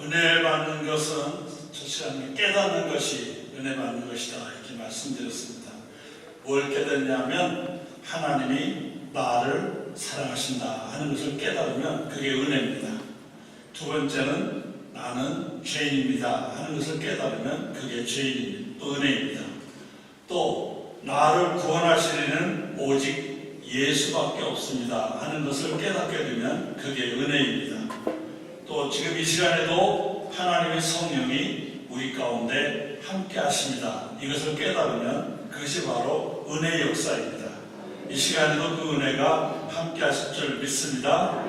은혜 받는 것은 첫 시간에 깨닫는 것이 은혜 받는 것이다 이렇게 말씀드렸습니다. 뭘 깨닫냐면 하나님이 나를 사랑하신다 하는 것을 깨달으면 그게 은혜입니다. 두 번째는 나는 죄인입니다 하는 것을 깨달으면 그게 은혜입니다. 또 나를 구원하시리는 오직 예수밖에 없습니다 하는 것을 깨닫게 되면 그게 은혜입니다. 또 지금 이 시간에도 하나님의 성령이 우리 가운데 함께 하십니다. 이것을 깨달으면 그것이 바로 은혜의 역사입니다. 이 시간에도 그 은혜가 함께 하실 줄 믿습니다.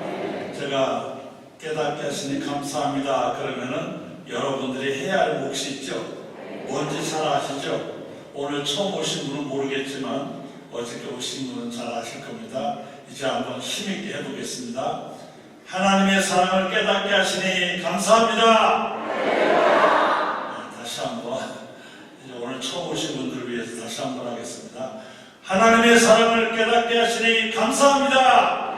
제가 깨닫게 하시니 감사합니다 그러면은 여러분들이 해야 할 몫이 있죠. 뭔지 잘 아시죠? 오늘 처음 오신 분은 모르겠지만 어저께 오신 분은 잘 아실 겁니다. 이제 한번 힘있게 해보겠습니다. 하나님의 사랑을 깨닫게 하시니 감사합니다. 네, 다시 한번 이제 오늘 처음 오신 분들을 위해서 다시 한번 하겠습니다. 하나님의 사랑을 깨닫게 하시니 감사합니다.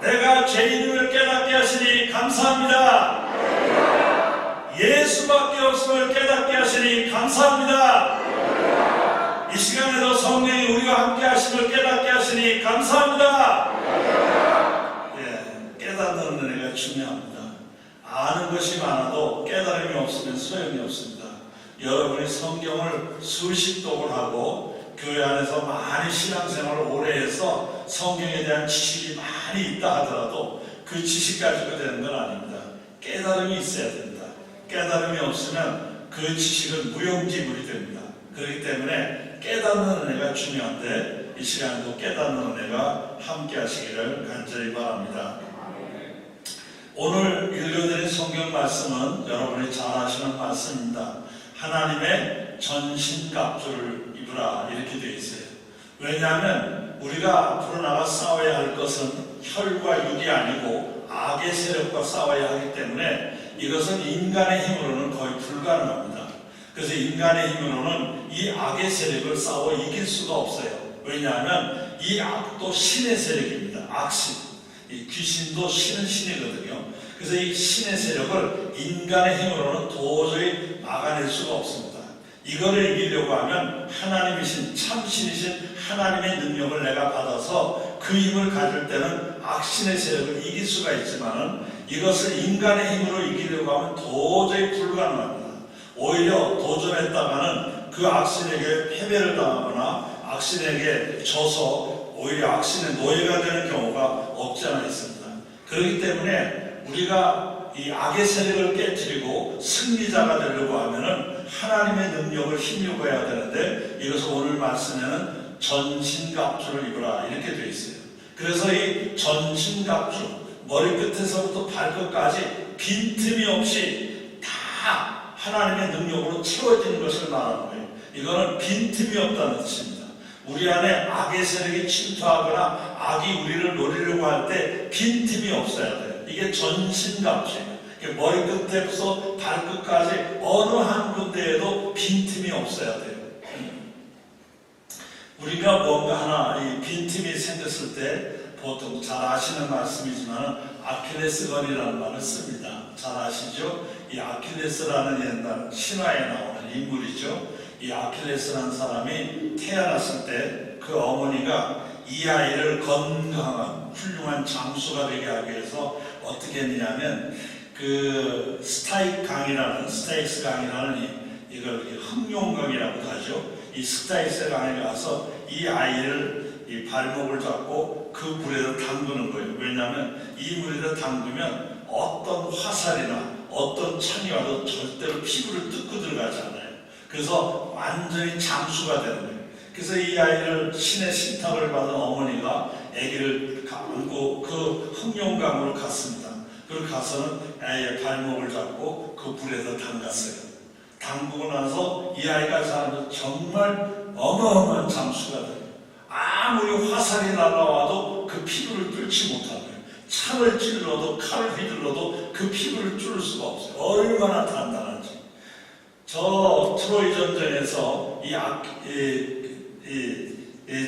내가 죄인임을 깨닫게 하시니 감사합니다. 예수밖에 없음을 깨닫게 하시니 감사합니다. 이 시간에도 성령이 우리와 함께 하심을 깨닫게 하시니 감사합니다. 깨닫는 은혜가 중요합니다. 아는 것이 많아도 깨달음이 없으면 소용이 없습니다. 여러분이 성경을 수십 독을 하고 교회 안에서 많이 신앙생활을 오래 해서 성경에 대한 지식이 많이 있다 하더라도 그 지식 가지고 되는 건 아닙니다. 깨달음이 있어야 됩니다. 깨달음이 없으면 그 지식은 무용지물이 됩니다. 그렇기 때문에 깨닫는 은혜가 중요한데 이 시간에도 깨닫는 은혜가 함께 하시기를 간절히 바랍니다. 오늘 읽어드린 성경 말씀은 여러분이 잘 아시는 말씀입니다. 하나님의 전신갑주를 입으라 이렇게 되어 있어요. 왜냐하면 우리가 앞으로 나가 싸워야 할 것은 혈과 육이 아니고 악의 세력과 싸워야 하기 때문에 이것은 인간의 힘으로는 거의 불가능합니다. 그래서 인간의 힘으로는 이 악의 세력을 싸워 이길 수가 없어요. 왜냐하면 이 악도 신의 세력입니다. 악신. 이 귀신도 신은 신이거든요. 그래서 이 신의 세력을 인간의 힘으로는 도저히 막아낼 수가 없습니다. 이거를 이기려고 하면 하나님이신 참신이신 하나님의 능력을 내가 받아서 그 힘을 가질 때는 악신의 세력을 이길 수가 있지만 이것을 인간의 힘으로 이기려고 하면 도저히 불가능합니다. 오히려 도전했다가는 그 악신에게 패배를 당하거나 악신에게 져서 오히려 악신의 노예가 되는 경우가 없지 않아 있습니다. 그렇기 때문에 우리가 이 악의 세력을 깨뜨리고 승리자가 되려고 하면은 하나님의 능력을 힘입어야 되는데 이것을 오늘 말씀에는 전신갑주를 입으라 이렇게 되어 있어요. 그래서 이 전신갑주 머리끝에서부터 발끝까지 빈틈이 없이 다 하나님의 능력으로 채워지는 것을 말하는 거예요. 이거는 빈틈이 없다는 뜻입니다. 우리 안에 악의 세력이 침투하거나 악이 우리를 노리려고 할 때 빈틈이 없어야 돼요. 이게 전신갑주예요. 머리끝에서 발끝까지 어느 한 군데에도 빈틈이 없어야 돼요. 우리가 뭔가 하나 이 빈틈이 생겼을 때 보통 잘 아시는 말씀이지만 아킬레스건이라는 말을 씁니다. 잘 아시죠? 이 아킬레스라는 옛날 신화에 나오는 인물이죠. 이 아킬레스라는 사람이 태어났을 때 그 어머니가 이 아이를 건강한 훌륭한 장수가 되게 하기 위해서 어떻게 했냐면 그 스타익스 강이라는 이걸 흑룡강이라고 하죠. 이 스타익스 강에 가서 이 아이를 이 발목을 잡고 그 물에다 담그는 거예요. 왜냐하면 이 물에다 담그면 어떤 화살이나 어떤 창이 와도 절대로 피부를 뜯고 들어가지 않아요. 그래서 완전히 장수가 되는 거예요. 그래서 이 아이를 신의 신탁을 받은 어머니가 아기를 안고 그 흑룡강으로 갔습니다. 그리고 가서는 아이의 발목을 잡고 그 불에다 담갔어요. 담그고 나서 이 아이가 자라면 정말 어마어마한 장수가 돼요. 아무리 화살이 날아와도 그 피부를 뚫지 못하는 거예요. 창을 찔러도 칼을 휘둘러도 그 피부를 뚫을 수가 없어요. 얼마나 단단한지. 저 트로이 전쟁에서 이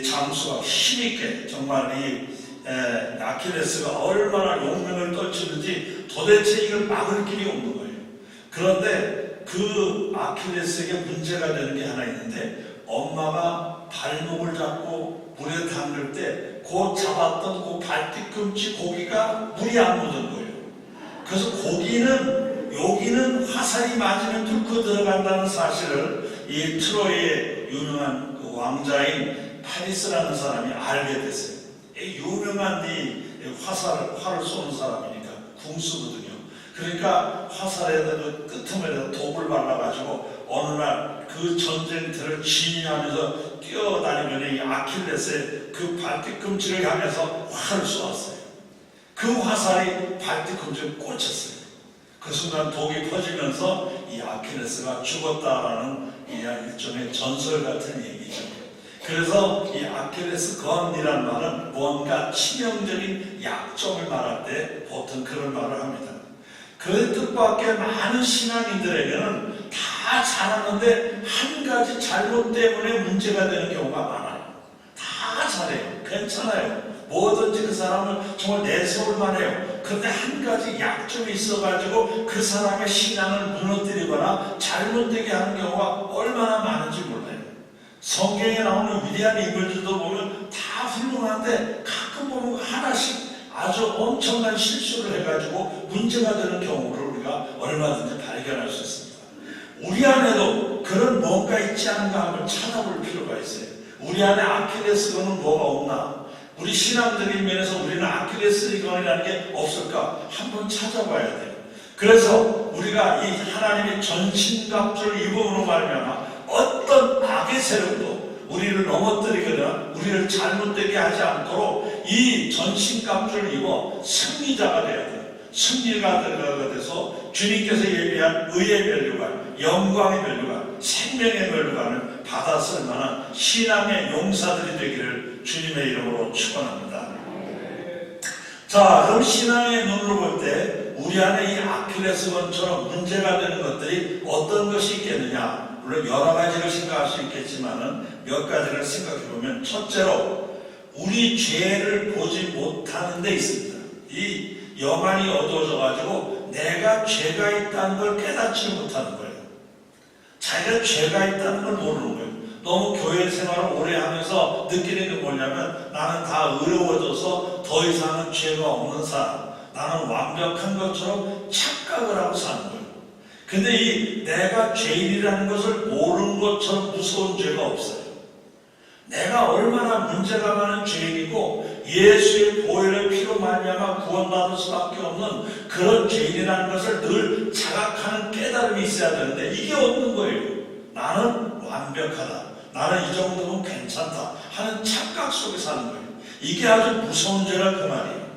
장수가 힘있게 정말 이 아킬레스가 얼마나 용맹을 떨치는지 도대체 이걸 막을 길이 없는 거예요. 그런데 그 아킬레스에게 문제가 되는 게 하나 있는데, 엄마가 발목을 잡고 물에 담글 때 그 잡았던 그 발뒤꿈치 고기가 물이 안 묻은 거예요. 그래서 고기는 여기는 화살이 맞으면 뚫고 들어간다는 사실을 이 트로이의 유명한 그 왕자인 파리스라는 사람이 알게 됐어요. 유명한 활을 쏘는 사람이니까 궁수거든요. 그러니까 화살에다 그 끄트머리에다 독을 발라가지고 어느 날 그 전쟁터를 진입하면서 뛰어다니면 이 아킬레스의 그 발뒤꿈치를 향해서 활을 쏘았어요. 그 화살이 발뒤꿈치에 꽂혔어요. 그 순간 독이 퍼지면서 이 아킬레스가 죽었다라는 일종의 전설 같은 얘기죠. 그래서 이 아킬레스 건이라는 말은 뭔가 치명적인 약점을 말할 때 보통 그런 말을 합니다. 그 뜻밖의 많은 신앙인들에게는 다 잘하는데 한 가지 잘못 때문에 문제가 되는 경우가 많아요. 다 잘해요. 괜찮아요. 뭐든지 그 사람은 정말 내세울만 해요. 그런데 한 가지 약점이 있어가지고 그 사람의 신앙을 무너뜨리거나 잘못되게 하는 경우가 얼마나 많은지 몰라요. 성경에 나오는 위대한 인물들도 보면 다 훌륭한데 가끔 보면 하나씩 아주 엄청난 실수를 해가지고 문제가 되는 경우를 우리가 얼마든지 발견할 수 있습니다. 우리 안에도 그런 뭔가 있지 않은가 한번 찾아볼 필요가 있어요. 우리 안에 아킬레스건은 뭐가 없나? 우리 신앙적인 면에서 우리는 아킬레스건이라는 게 없을까? 한번 찾아봐야 돼요. 그래서 우리가 이 하나님의 전신갑주를 입음으로 말미암아 어떤 악의 세력도 우리를 넘어뜨리거나 우리를 잘못되게 하지 않도록 이 전신갑주를 입어 승리자가 되어야 돼요. 승리가 돼서 주님께서 예비한 의의 면류관, 영광의 면류관, 생명의 면류관을 받았을 만한 신앙의 용사들이 되기를 주님의 이름으로 축원합니다. 자, 그럼 신앙의 눈으로 볼 때 우리 안에 이 아킬레스건처럼 문제가 되는 것들이 어떤 것이 있겠느냐? 물론 여러 가지를 생각할 수 있겠지만은 몇 가지를 생각해 보면, 첫째로 우리 죄를 보지 못하는 데 있습니다. 이 영안이 어두워져 가지고 내가 죄가 있다는 걸 깨닫지 못하는 거예요. 자기가 죄가 있다는 걸 모르는 거예요. 너무 교회 생활을 오래 하면서 느끼는 게 뭐냐면, 나는 다 의로워져서 더 이상은 죄가 없는 사람, 나는 완벽한 것처럼 착각을 하고 사는 거예요. 근데 이 내가 죄인이라는 것을 모르는 것처럼 무서운 죄가 없어요. 내가 얼마나 문제가 많은 죄인이고 예수의 보혈의 피로 말미암아 구원받을 수밖에 없는 그런 죄인이라는 것을 늘 자각하는 깨달음이 있어야 되는데 이게 없는 거예요. 나는 완벽하다, 나는 이 정도면 괜찮다 하는 착각 속에 사는 거예요. 이게 아주 무서운 죄라 그 말이에요.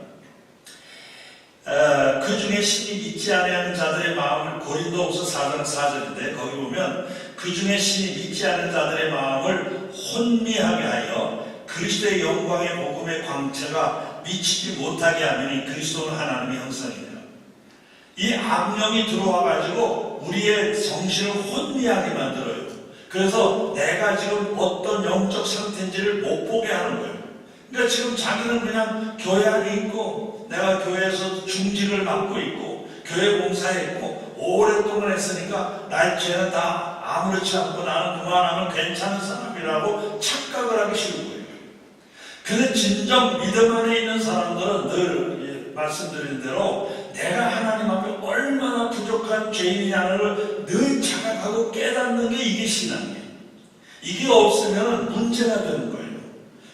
그 중에 신이 믿지 아니하는 자들의 마음을, 고린도후서 4장 4절인데 거기 보면 그 중에 신이 믿지 않는 자들의 마음을 혼미하게 하여 그리스도의 영광의 복음의 광채가 미치지 못하게 하면 그리스도는 하나님의 형상이에요. 이 악령이 들어와 가지고 우리의 정신을 혼미하게 만들어요. 그래서 내가 지금 어떤 영적 상태인지를 못 보게 하는 거예요. 그러니까 지금 자기는 그냥 교회 안에 있고 내가 교회에서 중직을 맡고 있고 교회 봉사했고 오랫동안 했으니까 나의 죄는 다 아무렇지 않고 나는 그만하면 괜찮은 사람이라고 착각을 하기 쉬운 거예요. 근데 진정 믿음 안에 있는 사람들은 늘 말씀드린 대로 내가 하나님 앞에 얼마나 부족한 죄인이냐는 걸 늘 자각하고 깨닫는 게 이게 신앙이에요. 이게 없으면 문제가 되는 거예요.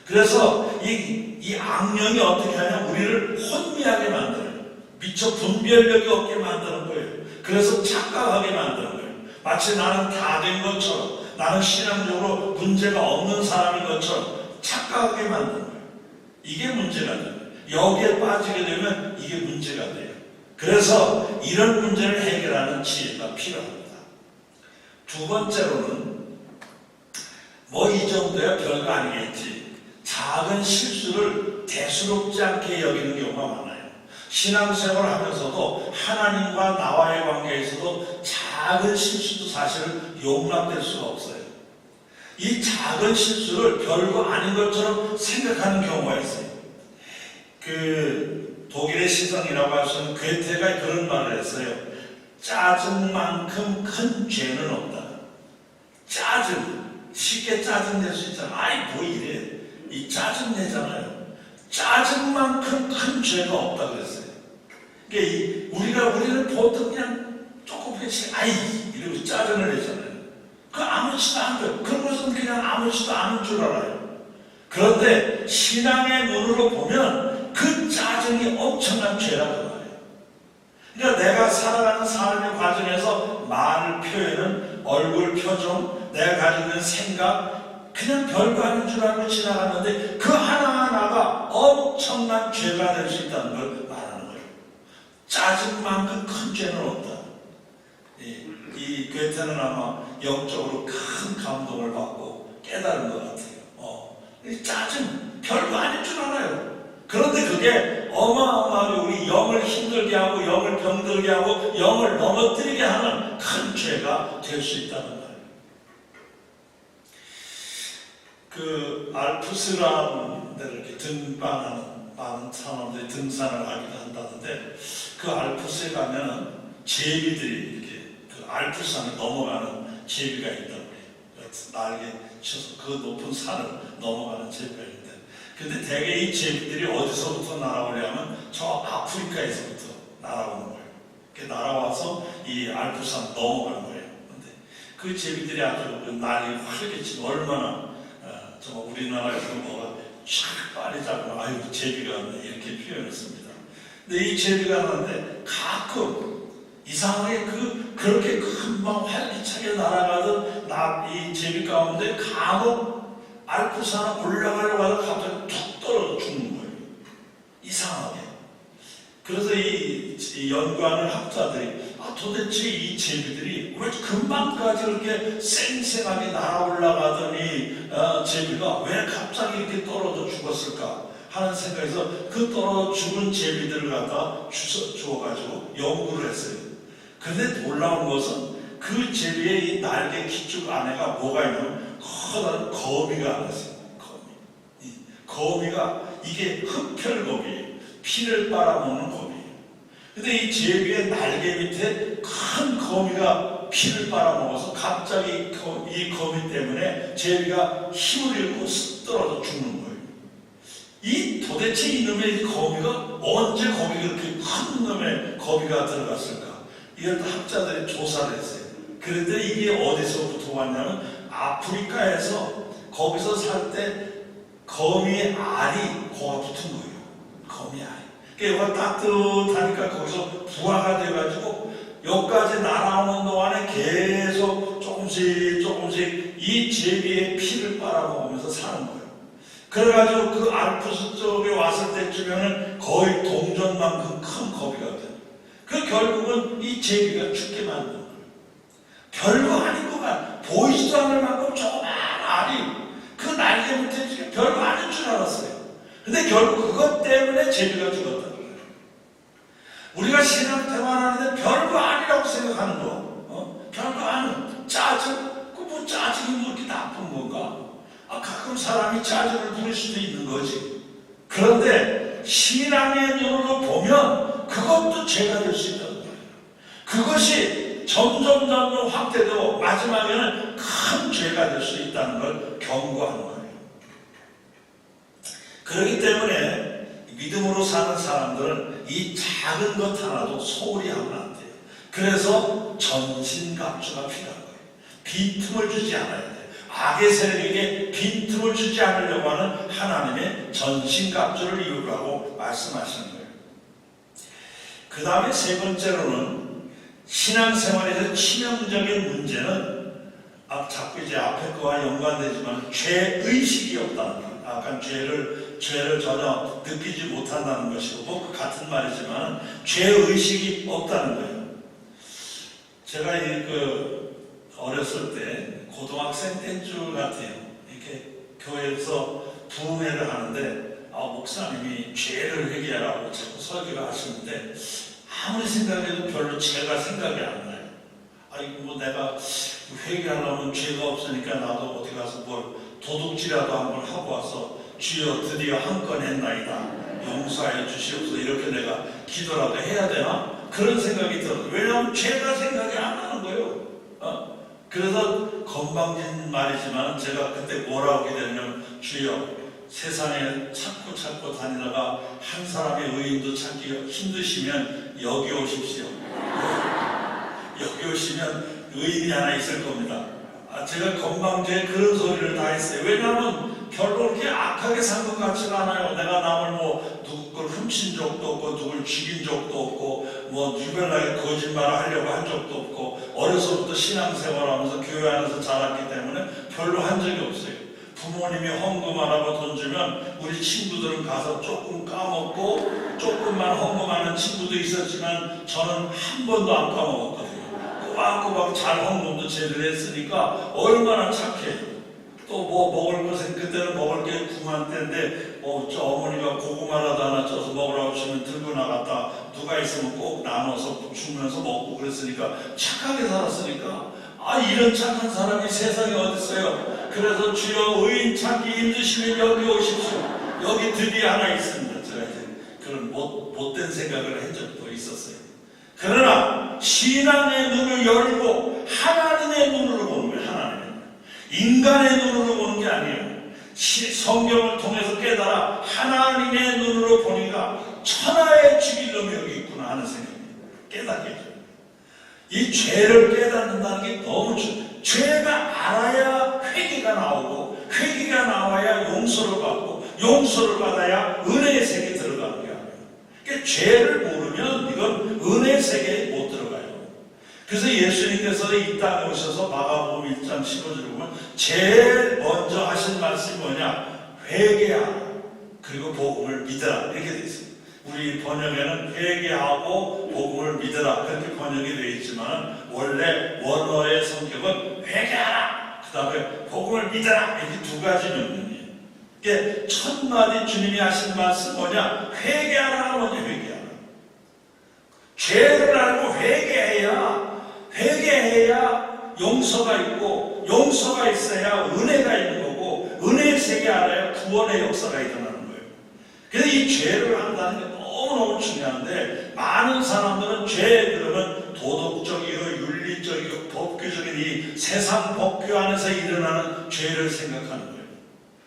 그래서 이 악령이 어떻게 하냐, 우리를 혼미하게 만들어요. 미처 분별력이 없게 만드는 거예요. 그래서 착각하게 만드는 거예요. 마치 나는 다 된 것처럼, 나는 신앙적으로 문제가 없는 사람인 것처럼 착각하게 만드는 거예요. 이게 문제가 돼요. 여기에 빠지게 되면 이게 문제가 돼요. 그래서 이런 문제를 해결하는 지혜가 필요합니다. 두 번째로는 뭐 이 정도야 별거 아니겠지, 작은 실수를 대수롭지 않게 여기는 경우가 많아요. 신앙생활을 하면서도 하나님과 나와의 관계에서도 작은 실수도 사실은 용납될 수가 없어요. 이 작은 실수를 별거 아닌 것처럼 생각하는 경우가 있어요. 그 독일의 시성이라고 할 수 있는 괴테가 그런 말을 했어요. 짜증만큼 큰 죄는 없다. 짜증, 쉽게 짜증 낼 수 있잖아. 아이 뭐 이래, 이 짜증 내잖아요. 짜증만큼 큰 죄가 없다 그랬어요. 그러니까 우리는 보통 그냥 조금씩 아이 이러고 짜증을 내잖아요. 그 아무렇지도 않은 거, 그런 것은 그냥 아무렇지도 않은 줄 알아요. 그런데 신앙의 눈으로 보면 그 짜증이 엄청난 죄라고 말해요. 그러니까 내가 살아가는 삶의 과정에서 말 표현은 얼굴 표정, 내가 가지고 있는 생각, 그냥 별거 아닌 줄 알고 지나갔는데 그 하나하나가 엄청난 죄가 될 수 있다는 걸 말하는 거예요. 짜증만큼 큰 죄는 없다. 이 괴테는 아마 영적으로 큰 감동을 받고 깨달은 것 같아요. 이 짜증, 별거 아닌 줄 알아요. 그런데 그게 어마어마하게 우리 영을 힘들게 하고 영을 병들게 하고 영을 넘어뜨리게 하는 큰 죄가 될 수 있다는 거예요. 그 알프스라는 데를 이렇게 등반하는 많은 사람들이 등산을 하기도 한다는데 그 알프스에 가면은 제비들이 이렇게 그 알프스산을 넘어가는 제비가 있다고 해요. 날개 쳐서 그 높은 산을 넘어가는 제비가 있는데, 근데 대개 이 제비들이 어디서부터 날아오냐면 저 아프리카에서부터 날아오는 거예요. 이렇게 날아와서 이 알프스산 넘어가는 거예요. 근데 그 제비들이 아주 그 날이 화려게 치면 얼마나 정말 우리나라에서 뭐가 촥 빨리 잡으면 아유 제비가 왔네 이렇게 표현했습니다. 근데 이 제비가 왔는데 가끔 이상하게 그렇게 금방 활기차게 날아가던 이 제비 가운데 간혹 알프스산에 올라가려고 하다 갑자기 툭 떨어져 죽는 거예요. 이상하게. 그래서 이 연구하는 학자들이 도대체 이 제비들이 왜 금방까지 그렇게 쌩쌩하게 날아올라가던 이 제비가 왜 갑자기 이렇게 떨어져 죽었을까 하는 생각에서 그 떨어져 죽은 제비들을 갖다 주워가지고 연구를 했어요. 그런데 놀라운 것은 그 제비의 이 날개 기축 안에가 뭐가 있냐면 커다란 거미가 안에 있어요. 거미가 이게 흡혈거미예요. 피를 빨아먹는 거미예요. 근데 이 제비의 날개 밑에 큰 거미가 피를 빨아먹어서 갑자기 이 거미 때문에 제비가 힘을 잃고 쓱 떨어져 죽는 거예요. 도대체 이놈의 거미가 언제 거미가 그렇게 큰 놈의 거미가 들어갔을까? 이걸 학자들이 조사를 했어요. 그런데 이게 어디서부터 왔냐면 아프리카에서 거기서 살 때 거미의 알이 거가 붙은 거예요. 거미 알이. 그러니까 따뜻하니까 거기서 부화가 돼가지고 여기까지 날아오는 동안에 계속 조금씩 이 제비의 피를 빨아먹으면서 사는 거예요. 그래가지고 그 알프스 쪽에 왔을 때쯤에는 거의 동전만큼 큰 거미가 돼요. 결국은 이 제비가 죽게 만든 거예요. 별거 아닌 것만 보이지도 않을 만큼 조그만 알이 그 날개 밑에 별거 아닌 줄 알았어요. 근데 결국 그것 때문에 제비가 죽었다는 거예요. 우리가 신앙생활하는데 별거 아니라고 생각하는 거, 별거 아닌 짜증, 뭐 짜증이 뭐 이렇게 나쁜 건가? 가끔 사람이 짜증을 부릴 수도 있는 거지. 그런데 신앙의 눈으로 보면 그것도 죄가 될 수 있다는 거예요. 그것이 점점 확대되고 마지막에는 큰 죄가 될 수 있다는 걸 경고하는 거예요. 그렇기 때문에 믿음으로 사는 사람들은 이 작은 것 하나도 소홀히 하면 안 돼요. 그래서 전신갑주가 필요한 거예요. 빈틈을 주지 않아야 돼요. 악의 세력에게 빈틈을 주지 않으려고 하는 하나님의 전신갑주를 이루라고 말씀하시는 거예요. 그 다음에 세 번째로는 신앙생활에서 치명적인 문제는 자꾸 이제 앞에 거와 연관되지만 죄의식이 없다는 거예요. 아까 죄를 전혀 느끼지 못한다는 것이고 뭐 같은 말이지만 죄의식이 없다는 거예요. 제가 어렸을 때 고등학생 때인 줄 같아요. 이렇게 교회에서 부흥회를 하는데 목사님이 죄를 회개하라고 자꾸 설교를 하시는데 아무리 생각해도 별로 죄가 생각이 안 나요. 뭐 내가 회개하려면 죄가 없으니까 나도 어디 가서 뭘 도둑질이라도 한번 하고 와서 주여 드디어 한 건 했나이다. 용서하여 주시옵소서 이렇게 내가 기도라도 해야 되나? 그런 생각이 들어요. 왜냐하면 죄가 생각이 안 나는 거예요. 그래서 건방진 말이지만 제가 그때 뭐라고 하게 되냐면 주여 세상에 찾고 다니다가 한 사람의 의인도 찾기 힘드시면 여기 오십시오. 여기 오시면 의인이 하나 있을 겁니다. 제가 건방지게 그런 소리를 다 했어요. 왜냐하면 별로 그렇게 악하게 산 것 같지가 않아요. 내가 남을 뭐 누구 걸 훔친 적도 없고 누굴 죽인 적도 없고 뭐 유별나게 거짓말을 하려고 한 적도 없고 어려서부터 신앙생활하면서 교회 안에서 자랐기 때문에 별로 한 적이 없어요. 부모님이 헌금하라고 돈 주면 우리 친구들은 가서 조금 까먹고 조금만 헌금하는 친구도 있었지만 저는 한 번도 안 까먹었거든요. 꼬박꼬박 잘 헌금도 제대로 했으니까 얼마나 착해요. 또 뭐 먹을 것은 그때는 먹을 게 궁한 때인데 저 어머니가 고구마라도 하나 쪄서 먹으라고 주면 들고 나갔다 누가 있으면 꼭 나눠서 주면서 먹고 그랬으니까 착하게 살았으니까 이런 착한 사람이 세상에 어디 있어요. 그래서 주여 의인 찾기 힘드시면 여기 오십시오. 여기 드디어 하나 있습니다. 제가 이제 그런 못된 생각을 한 적도 있었어요. 그러나 신앙의 눈을 열고 하나님의 눈으로 보는 거예요. 하나님 인간의 눈으로 보는 게 아니에요. 성경을 통해서 깨달아 하나님의 눈으로 보니까 천하에 죽일 놈이 여기 있구나 하는 생각입니다. 깨닫게 해줘요. 이 죄를 깨닫는다는 게 너무 중요해요. 죄가 알아야 회개가 나오고 회개가 나와야 용서를 받고 용서를 받아야 은혜의 세계에 들어가는 게 아니에요. 그러니까 죄를 모르면 이건 은혜의 세계에 못 들어가요. 그래서 예수님께서 이 땅에 오셔서 마가복음 1장 15절을 보면 제일 먼저 하신 말씀이 뭐냐? 회개하라 그리고 복음을 믿으라 이렇게 되어 있습니다. 우리 번역에는 회개하고 복음을 믿으라 그렇게 번역이 되어 있지만 원래 원어의 성격은 회개하라 그 다음에 복음을 믿으라 이렇게 두 가지 면면이에요. 그러니까 첫 마디 주님이 하신 말씀 뭐냐? 회개하라 뭐냐? 회개하라. 죄를 알고 회개해야 용서가 있고 용서가 있어야 은혜가 있는 거고 은혜의 세계 알아야 구원의 역사가 일어나는 거예요. 그래서 이 죄를 한다는 게 너무너무 중요한데 많은 사람들은 죄 그러면 도덕적이고 윤리적이고 법규적인 이 세상 법규 안에서 일어나는 죄를 생각하는 거예요.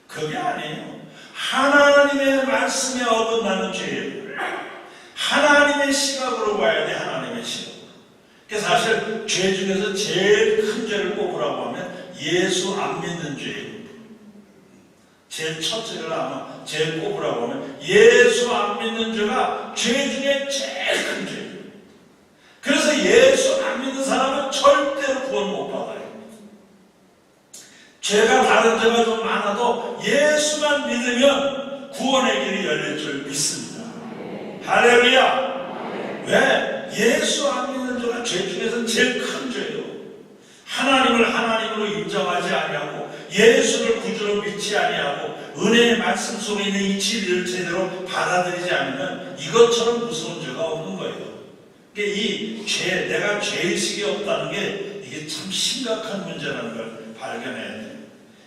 그게 아니에요. 하나님의 말씀에 어긋나는 죄예요. 하나님의 시각으로 봐야 돼. 하나님의 시각. 그래서 사실 죄 중에서 제일 큰 죄를 꼽으라고 하면 예수 안 믿는 죄예요. 제일 첫째를 아마 제일 꼽으라고 하면 예수 안 믿는 죄가 죄 중에 제일 큰 죄예요. 그래서 예수 안 믿는 사람은 절대로 구원 못 받아요. 죄가 다른 죄가 좀 많아도 예수만 믿으면 구원의 길이 열릴 줄 믿습니다. 할렐루야. 왜? 예수 안 믿는 죄가 죄 중에서 제일 큰 죄예요. 하나님을 하나님으로 인정하지 아니하고 예수를 구주로 믿지 아니하고 은혜의 말씀 속에 있는 이 진리를 제대로 받아들이지 않으면 이것처럼 무서운 죄가 없는 거예요. 그러니까 이 죄, 내가 죄의식이 없다는 게 이게 참 심각한 문제라는 걸 발견해야 돼요.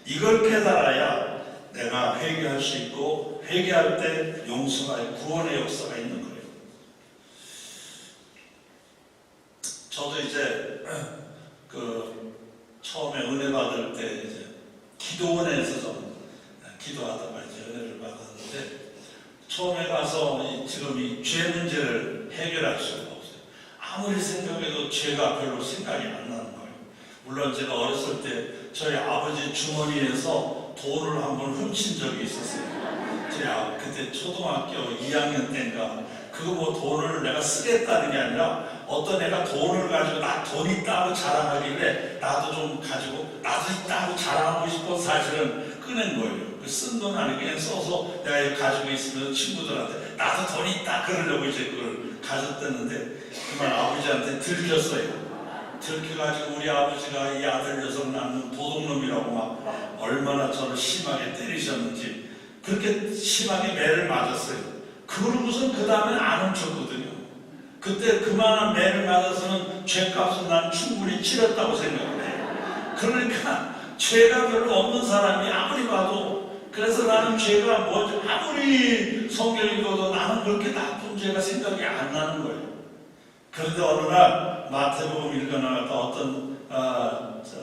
이걸 깨달아야 내가 회개할 수 있고 회개할 때 용서가 구원의 역사가 있는 거예요. 저도 이제 처음에 은혜 받을 때 이제 기도원에서 좀 기도하다가 이제 은혜를 받았는데 처음에 가서 지금 이 죄 문제를 해결할 수가 없어요. 아무리 생각해도 죄가 별로 생각이 안 나는 거예요. 물론 제가 어렸을 때 저희 아버지 주머니에서 돈을 한번 훔친 적이 있었어요. 제가 그때 초등학교 2학년 때인가 그거 뭐 돈을 내가 쓰겠다는 게 아니라 어떤 애가 돈을 가지고 나 돈 있다고 자랑하길래 나도 좀 가지고 나도 있다고 자랑하고 싶어 사실은 꺼낸 거예요. 그 쓴 돈 아니고 그냥 써서 내가 이거 가지고 있으면 친구들한테 나도 돈 있다 그러려고 이제 그걸 가졌댔는데 그만 아버지한테 들켰어요. 들켜가지고 우리 아버지가 이 아들 녀석 낳는 도둑놈이라고 막 얼마나 저를 심하게 때리셨는지 그렇게 심하게 매를 맞았어요. 그러고선 그 다음에 안 훔쳤거든요. 그때 그만한 매를 맞아서는 죄값은 난 충분히 치렀다고 생각을 해요. 그러니까 죄가 별로 없는 사람이 아무리 봐도 그래서 나는 죄가 뭐지 아무리 성경 읽어도 나는 나는 그렇게 나쁜 죄가 생각이 안 나는 거예요. 그런데 어느 날 마태복음 읽어나갔다 어떤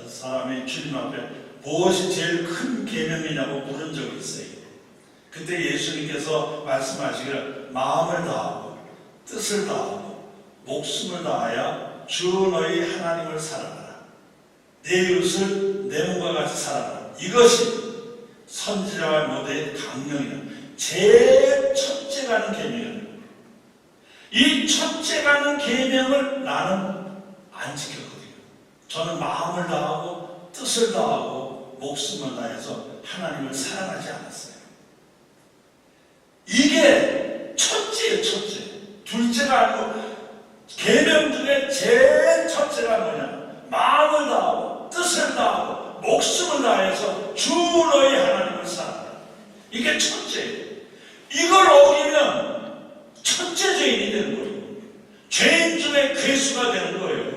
사람이 주님 앞에 무엇이 제일 큰 계명이냐고 물은 적이 있어요. 그때 예수님께서 말씀하시기를 마음을 다하고 뜻을 다하고 목숨을 다하여 주 너희 하나님을 사랑하라. 내 이웃을 내 몸과 같이 사랑하라. 이것이 선지자와 모두의 강령이다. 제일 첫째라는 계명이에요. 이 첫째라는 계명을 나는 안 지켰거든요. 저는 마음을 다하고 뜻을 다하고 목숨을 다해서 하나님을 사랑하지 않았어요. 이게 첫째예요, 첫째. 둘째가 아니고 계명 중에 제일 첫째가 뭐냐? 마음을 다하고 뜻을 다하고 목숨을 다해서 주 너희 하나님을 사랑하라. 이게 첫째예요. 이걸 어기면 첫째 죄인이 되는 거예요. 죄인 중에 괴수가 되는 거예요.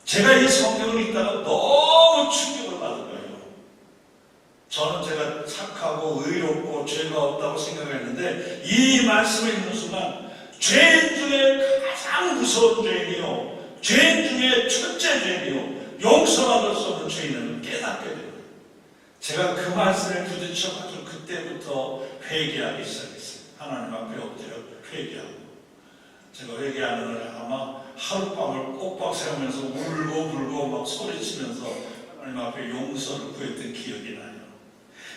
제가 이 성경을 읽다가 너무 충격을 받은 거예요. 저는 제가 착하고 의롭고 죄가 없다고 생각했는데 이 말씀을 읽는 순간 죄인 중에 가장 무서운 죄인이요, 죄인 중에 첫째 죄인이요, 용서받을 수 없는 죄인을 깨닫게 돼요. 제가 그 말씀에 부딪혀가지고 그때부터 회개하기 시작했어요. 하나님 앞에 엎드려 회개하고. 제가 회개하는 날 아마 하룻밤을 꼭박 새우면서 울고 불고 막 소리치면서 하나님 앞에 용서를 구했던 기억이 나요.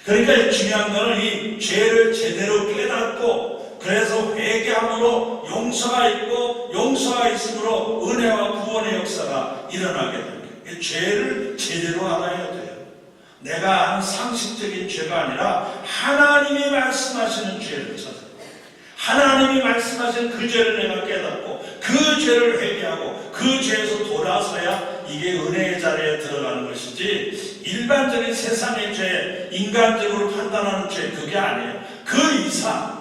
그러니까 중요한 거는 이 죄를 제대로 깨닫고 그래서 회개함으로 용서가 있고 용서가 있으므로 은혜와 구원의 역사가 일어나게 됩니다. 죄를 제대로 알아야 돼요. 내가 아는 상식적인 죄가 아니라 하나님이 말씀하시는 죄를 찾아요. 하나님이 말씀하신 그 죄를 내가 깨닫고 그 죄를 회개하고 그 죄에서 돌아서야 이게 은혜의 자리에 들어가는 것이지 일반적인 세상의 죄, 인간적으로 판단하는 죄 그게 아니에요. 그 이상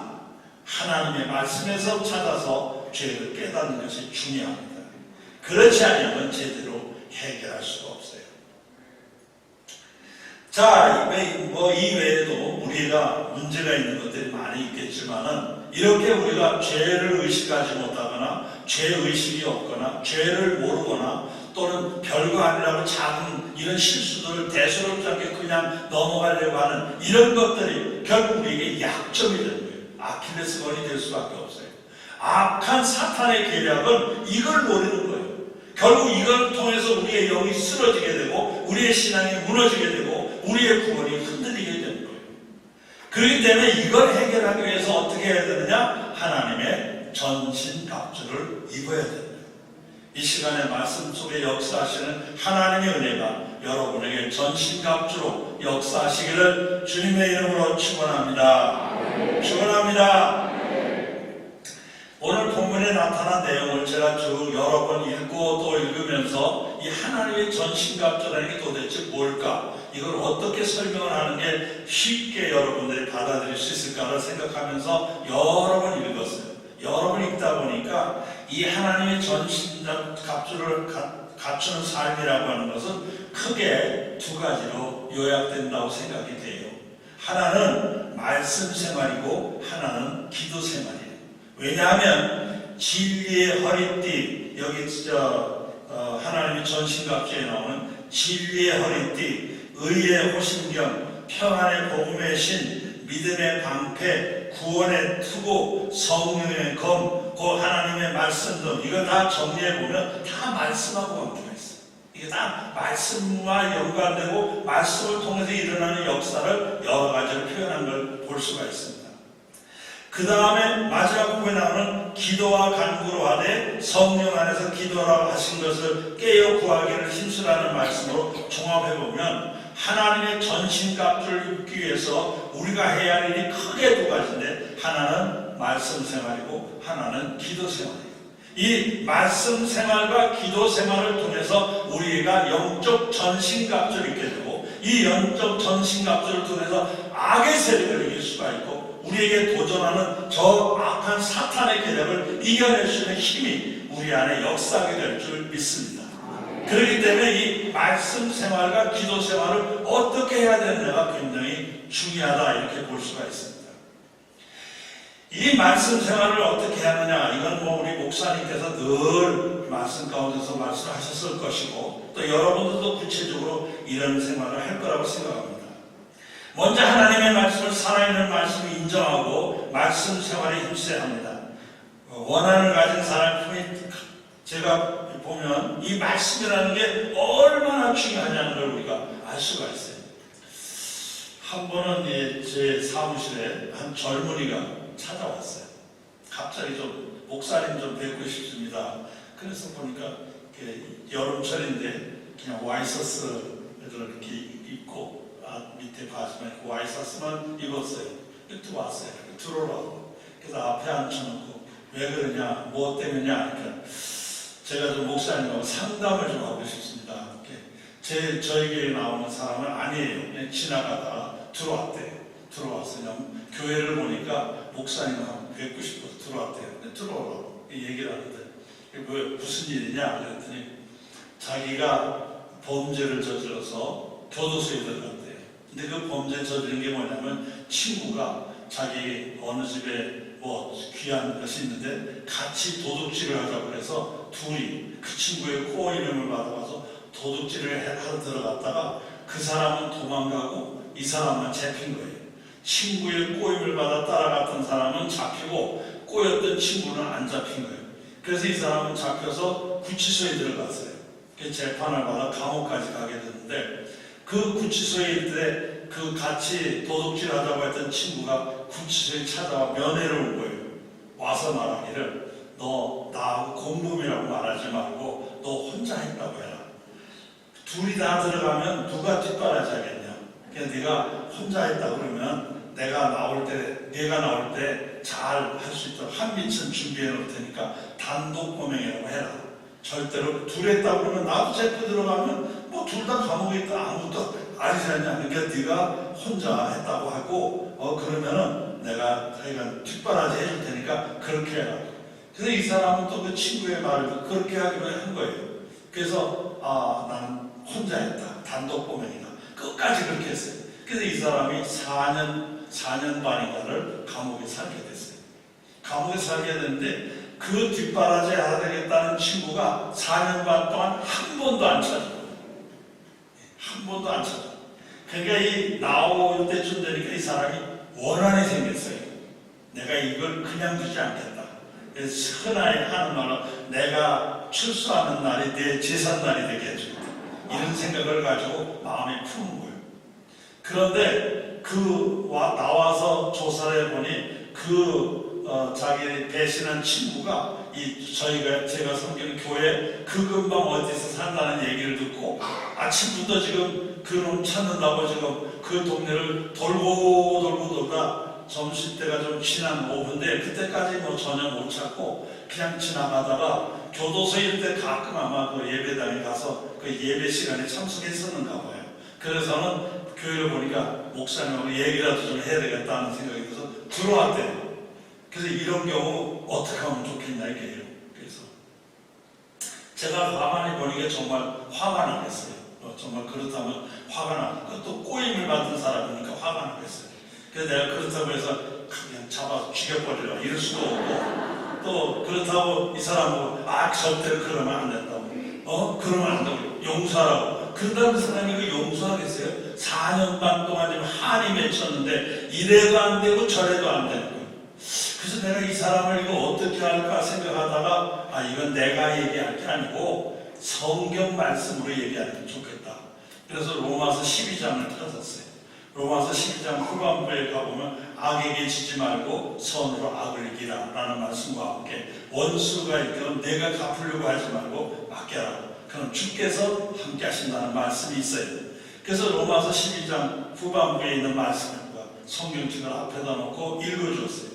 하나님의 말씀에서 찾아서 죄를 깨닫는 것이 중요합니다. 그렇지 않으면 제대로 해결할 수가 없어요. 자, 이 외에도 우리가 문제가 있는 것들이 많이 있겠지만은 이렇게 우리가 죄를 의식하지 못하거나 죄의식이 없거나 죄를 모르거나 또는 별거 아니라고 작은 이런 실수들을 대수롭지 않게 그냥 넘어가려고 하는 이런 것들이 결국 우리에게 약점이 되는 거예요. 아킬레스건이 될 수밖에 없어요. 악한 사탄의 계략은 이걸 노리는 거예요. 결국 이걸 통해서 우리의 영이 쓰러지게 되고 우리의 신앙이 무너지게 되고 우리의 구원이 흔들리게 되는 거예요. 그렇기 때문에 이걸 해결하기 위해서 어떻게 해야 되느냐? 하나님의 전신갑주를 입어야 됩니다. 이 시간에 말씀 속에 역사하시는 하나님의 은혜가 여러분에게 전신갑주로 역사하시기를 주님의 이름으로 축원합니다. 축원합니다. 오늘 본문에 나타난 내용을 제가 쭉 여러 번 읽고 또 읽으면서 이 하나님의 전신갑주라는 게 도대체 뭘까? 이걸 어떻게 설명을 하는 게 쉽게 여러분들이 받아들일 수 있을까를 생각하면서 여러 번 읽었어요. 여러 번 읽다 보니까 이 하나님의 전신갑주를 갖추는 삶이라고 하는 것은 크게 두 가지로 요약된다고 생각이 돼요. 하나는 말씀 생활이고 하나는 기도 생활이에요. 왜냐하면 진리의 허리띠, 여기 하나님의 전신갑주에 나오는 진리의 허리띠, 의의 호심경, 평안의 복음의 신, 믿음의 방패, 구원의 투구, 성령의 검, 그 하나님의 말씀 등 이거 다 정리해보면 다 말씀하고 관계가 있어요. 이게 다 말씀과 연관되고 말씀을 통해서 일어나는 역사를 여러 가지로 표현한 걸 볼 수가 있습니다. 그 다음에 마지막 부분에 나오는 기도와 간구로 하되 성령 안에서 기도라고 하신 것을 깨어 구하기를 힘쓰라는 말씀으로 종합해보면 하나님의 전신갑주를 입기 위해서 우리가 해야 할 일이 크게 두 가지인데 하나는 말씀 생활이고 하나는 기도 생활이에요. 이 말씀 생활과 기도 생활을 통해서 우리가 영적 전신갑주를 입게 되고 이 영적 전신갑주를 통해서 악의 세력을 이길 수가 있고 우리에게 도전하는 저 악한 사탄의 계략을 이겨낼 수 있는 힘이 우리 안에 역사하게 될 줄 믿습니다. 그렇기 때문에 이 말씀 생활과 기도 생활을 어떻게 해야 되느냐가 굉장히 중요하다 이렇게 볼 수가 있습니다. 이 말씀 생활을 어떻게 하느냐, 이건 뭐 우리 목사님께서 늘 말씀 가운데서 말씀하셨을 것이고 또 여러분들도 구체적으로 이런 생활을 할 거라고 생각합니다. 먼저 하나님의 말씀을, 살아있는 말씀을 인정하고 말씀 생활에 힘써야 합니다. 원한을 가진 사람이, 제가 보면 이 말씀이라는 게 얼마나 중요하냐는 걸 우리가 알 수가 있어요. 한 번은 제 사무실에 한 젊은이가 찾아왔어요. 갑자기 좀 목사님 좀 뵙고 싶습니다. 그래서 보니까 여름철인데 그냥 와이셔츠를 이렇게 입고 밑에 바지만 입고 와이셔츠만 입었어요. 이렇게 왔어요. 들어오라고. 그래서 앞에 앉혀놓고 왜 그러냐, 뭐 때문이냐. 그러니까 제가 좀 목사님하고 상담을 좀 하고 싶습니다. 저희 교회에 나오는 사람은 아니에요. 그냥 지나가다가 들어왔대요. 들어와서 그냥 교회를 보니까 목사님하고 뵙고 싶어서 들어왔대요. 들어오라고 얘기를 하는데 무슨 일이냐 그랬더니 자기가 범죄를 저질러서 교도소에 들어갔대요. 근데 그 범죄 저지른 게 뭐냐면 친구가 자기 어느 집에 뭐 귀한 것이 있는데 같이 도둑질을 하자고 해서 둘이 그 친구의 꼬임을 받아가서 도둑질을 하러 들어갔다가 그 사람은 도망가고 이 사람만 잡힌 거예요. 친구의 꼬임을 받아 따라갔던 사람은 잡히고 꼬였던 친구는 안 잡힌 거예요. 그래서 이 사람은 잡혀서 구치소에 들어갔어요. 재판을 받아 감옥까지 가게 됐는데 그 구치소에 있을 때 그 같이 도둑질 하자고 했던 친구가 구치소에 찾아와 면회를 온 거예요. 와서 말하기를 너 나하고 공범이라고 말하지 말고 너 혼자 했다고 해라. 둘이 다 들어가면 누가 뒷바라지 하겠냐. 그냥 네가 혼자 했다 그러면 내가 나올 때 잘 할 수 있도록 한미천 준비해 놓을 테니까 단독 범행이라고 해라. 절대로 둘 했다고 그러면 나도 체포 들어가면 뭐 둘 다 감옥에 있다 아무것도 아니지 않냐. 그러니까 네가 혼자 했다고 하고 그러면은 내가 자기가 뒷바라지 해줄 테니까 그렇게 해라. 그래서 이 사람은 또 그 친구의 말을 그렇게 하기로 한 거예요. 그래서 나는 혼자 했다. 단독 범행이다. 끝까지 그렇게 했어요. 그래서 이 사람이 4년 반인가를 감옥에 살게 됐어요. 감옥에 살게 됐는데 그 뒷바라지 해야 되겠다는 친구가 4년 반 동안 한 번도 안 찾아요. 한 번도 안 찾아요. 그러니까 이 나올 때쯤 되니까 이 사람이 원한이 생겼어요. 내가 이걸 그냥 두지 않겠다. 그래서 흔하게 하는 말로 내가 출소하는 날이 내 제삿날이 되게 해주겠다. 이런 생각을 가지고 마음에 푸는 거예요. 그런데 나와서 조사를 해보니 자기 배신한 친구가 제가 섬기는 교회 그 근방 어디서 산다는 얘기를 듣고 아침부터 지금 그놈 찾는다고 지금 그 동네를 돌고 돌다 점심때가 좀 지난 오후인데 그때까지 뭐 전혀 못 찾고 그냥 지나가다가 교도소에 있을 때 가끔 아마 그 예배당에 가서 그 예배 시간에 참석했었는가 봐요. 그래서는 교회를 보니까 목사님하고 얘기라도 좀 해야 되겠다는 생각이 들어서 들어왔대요. 그래서 이런 경우 어떻게 하면 좋겠냐 이게요. 그래서 제가 가만히 보니까 정말 화가 나겠어요. 정말 그렇다면 화가 나고 또 꼬임을 받은 사람이니까 화가 나겠어요. 그래서 내가 그렇다고 해서 그냥 잡아서 죽여버리라 이럴 수도 없고 또 그렇다고 이 사람하고 절대로 그러면 안 된다고 그러면 안 된다고 용서하라고 그런다는 사람이 그 용서하겠어요? 4년 반 동안 지금 한이 맺혔는데 이래도 안 되고 저래도 안 되는 거예요. 그래서 내가 이 사람을 이거 어떻게 할까 생각하다가 이건 내가 얘기할 게 아니고 성경 말씀으로 얘기하는 게 좋겠다. 그래서 로마서 12장을 찾았어요. 로마서 12장 후반부에 가보면 악에게 지지 말고 선으로 악을 이기라 라는 말씀과 함께 원수가 있거든 내가 갚으려고 하지 말고 맡겨라. 그럼 주께서 함께 하신다는 말씀이 있어요. 그래서 로마서 12장 후반부에 있는 말씀과 성경책을 앞에다 놓고 읽어줬어요.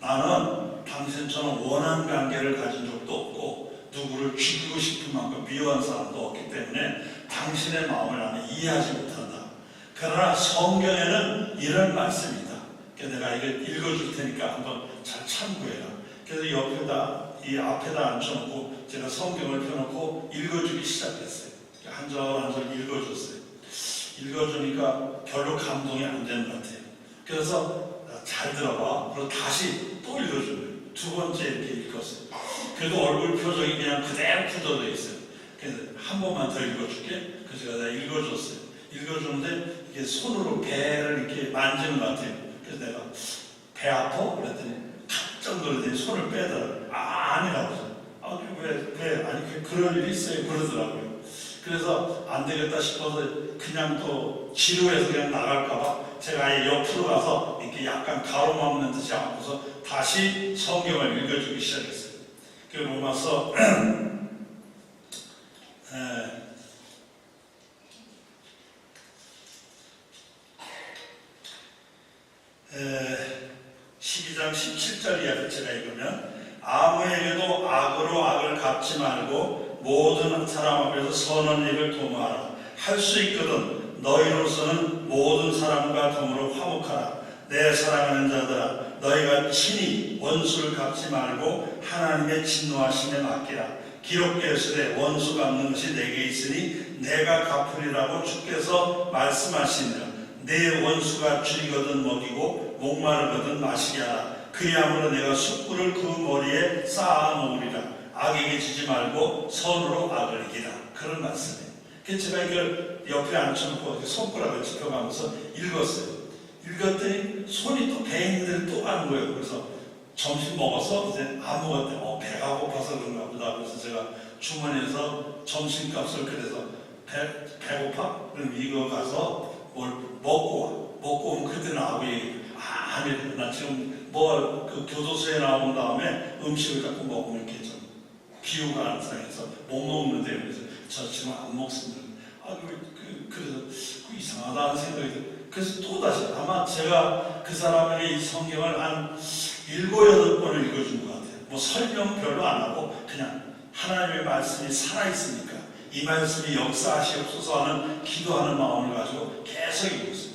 나는 당신처럼 원한 관계를 가진 적도 없고 누구를 죽이고 싶은 만큼 미워한 사람도 없기 때문에 당신의 마음을 나는 이해하지 못한다. 그러나 성경에는 이런 말씀이다. 그래서 내가 이걸 읽어줄 테니까 한번 잘 참고해라. 그래서 이 앞에다 앉혀놓고 제가 성경을 펴놓고 읽어주기 시작했어요. 한 절 읽어줬어요. 읽어주니까 별로 감동이 안 되는 것 같아요. 그래서 잘 들어봐. 그리고 다시 또 읽어준 거예요. 두 번째 이렇게 읽었어요. 그래도 얼굴 표정이 그냥 그대로 굳어져 있어요. 그래서 한 번만 더 읽어줄게. 그래서 제가 읽어줬어요. 읽어주는데 이게 손으로 배를 이렇게 만지는 것 같아요. 그래서 내가 배 아파? 그랬더니 깜짝 놀랐더니 손을 빼더라고요. 아니라고. 왜 아니 그럴 일이 있어요. 그러더라고요. 그래서 안 되겠다 싶어서 그냥 또 지루해서 그냥 나갈까봐 제가 아예 옆으로 가서 이렇게 약간 가로막는 듯이 하고서 다시 성경을 읽어주기 시작했어요. 그 로마서 12장 17절 이하를 제가 읽으면 아무에게도 악으로 악을 갚지 말고 모든 사람 앞에서 선한 일을 도모하라. 할 수 있거든 너희로서는 모든 사람과 더불어 화목하라. 내 사랑하는 자들아 너희가 친히 원수를 갚지 말고 하나님의 진노하심에 맡기라. 기록되었으되 원수 갚는 것이 내게 있으니 내가 갚으리라고 주께서 말씀하시니라. 내 원수가 줄이거든 먹이고 목마르거든 마시게 하라. 그리하므로 내가 숯불을 그 머리에 쌓아 놓으리라. 악에게 지지 말고 선으로 악을 이기라. 그런 말씀이에요. 그래서 제가 이걸 옆에 앉혀놓고 손가락을 짚어가면서 읽었어요. 읽었더니 손이 또 배에 있는 데를 또 가는 거예요. 그래서 점심 먹어서 이제 안 먹었대. 배가 고파서 그런가 보다. 그래서 제가 주머니에서 점심값을 그래서 배고파? 그럼 이거 가서 뭘 먹고 와. 먹고 오면 그때 나오고 아니 나 지금 그 교도소에 나온 다음에 음식을 자꾸 먹으면 이렇게 좀 기후가 안 상해서 못 먹는데 그래서 저 지금 안 먹습니다. 그래서 이상하다는 생각이 들어요. 그래서 또다시 아마 제가 그 사람에게 이 성경을 한 7, 8번을 읽어준 것 같아요. 뭐 설명 별로 안 하고 그냥 하나님의 말씀이 살아있으니까 이 말씀이 역사하시옵소서 하는 기도하는 마음을 가지고 계속 읽고 있어요.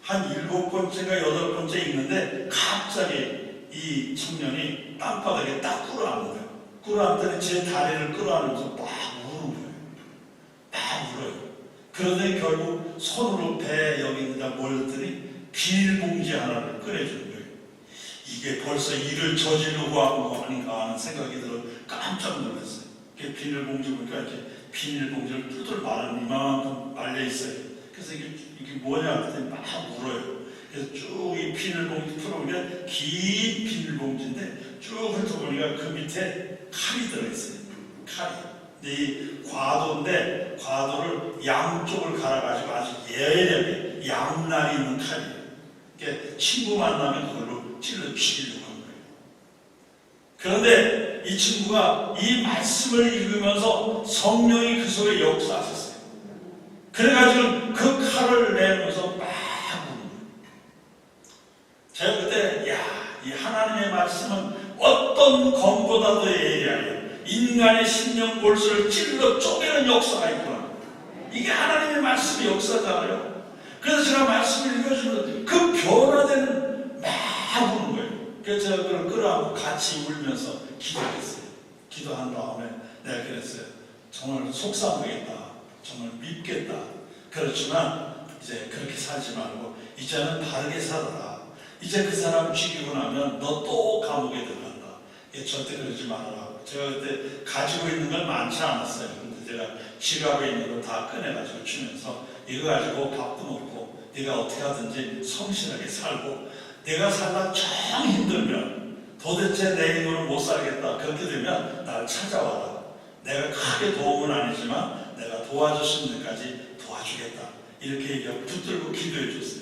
한 7번째가 8번째 읽는데 갑자기 이 청년이 땅바닥에 딱 꿇어앉는 거예요. 꿇어앉더니 제 다리를 끌어안으면서 막 우는 거예요. 막 울어요. 그러더니 결국 손으로 배 여기 있는 데 몰렸더니 비닐봉지 하나를 꺼내주는 거예요. 이게 벌써 일을 저지르고 하는 거 아닌가 하는 생각이 들어 깜짝 놀랐어요. 비닐봉지 보니까 이렇게 비닐봉지를 뚜들 말은 이만큼 말려있어요. 그래서 이게 뭐냐 그랬더니 막 울어요. 그래서 쭉 이 비닐봉지 풀어보면 긴 비닐봉지인데 쭉 훑어보니까 그 밑에 칼이 들어있어요. 칼이. 이 과도인데 과도를 양쪽을 갈아가지고 아주 예리하게 양날이 있는 칼이에요. 그러니까 친구 만나면 그걸로 찔러 죽이려고 한 거예요. 그런데 이 친구가 이 말씀을 읽으면서 성령이 그 속에 역사하셨어요. 그래가지고 그 칼을 내면서 막 우는 거예요. 제가 그때 이 하나님의 말씀은 어떤 검보다도 예리하여 인간의 심령 골수를 찔러 쪼개는 역사가 있구나. 이게 하나님의 말씀의 역사잖아요. 그래서 제가 말씀을 읽어주는데 그 변화되는 막 우는 거예요. 그래서 제가 그걸 끌어안고 같이 울면서 기도했어요. 기도한 다음에 내가 그랬어요. 정말 속상하겠다. 정말 밉겠다. 그렇지만 이제 그렇게 살지 말고 이제는 바르게 살아라. 이제 그 사람 죽이고 나면 너 또 감옥에 들어간다. 절대 그러지 말아라. 제가 그때 가지고 있는 건 많지 않았어요. 근데 제가 지갑에 있는 거 다 꺼내가지고 주면서 이거 가지고 밥도 먹고 네가 어떻게 하든지 성실하게 살고 내가 살다 정 힘들면 도대체 내 힘으로 못 살겠다. 그렇게 되면 날 찾아와라. 내가 크게 도움은 아니지만 내가 도와줄 수 있는 데까지 도와주겠다. 이렇게 얘기하고 붙들고 기도해 줬어요.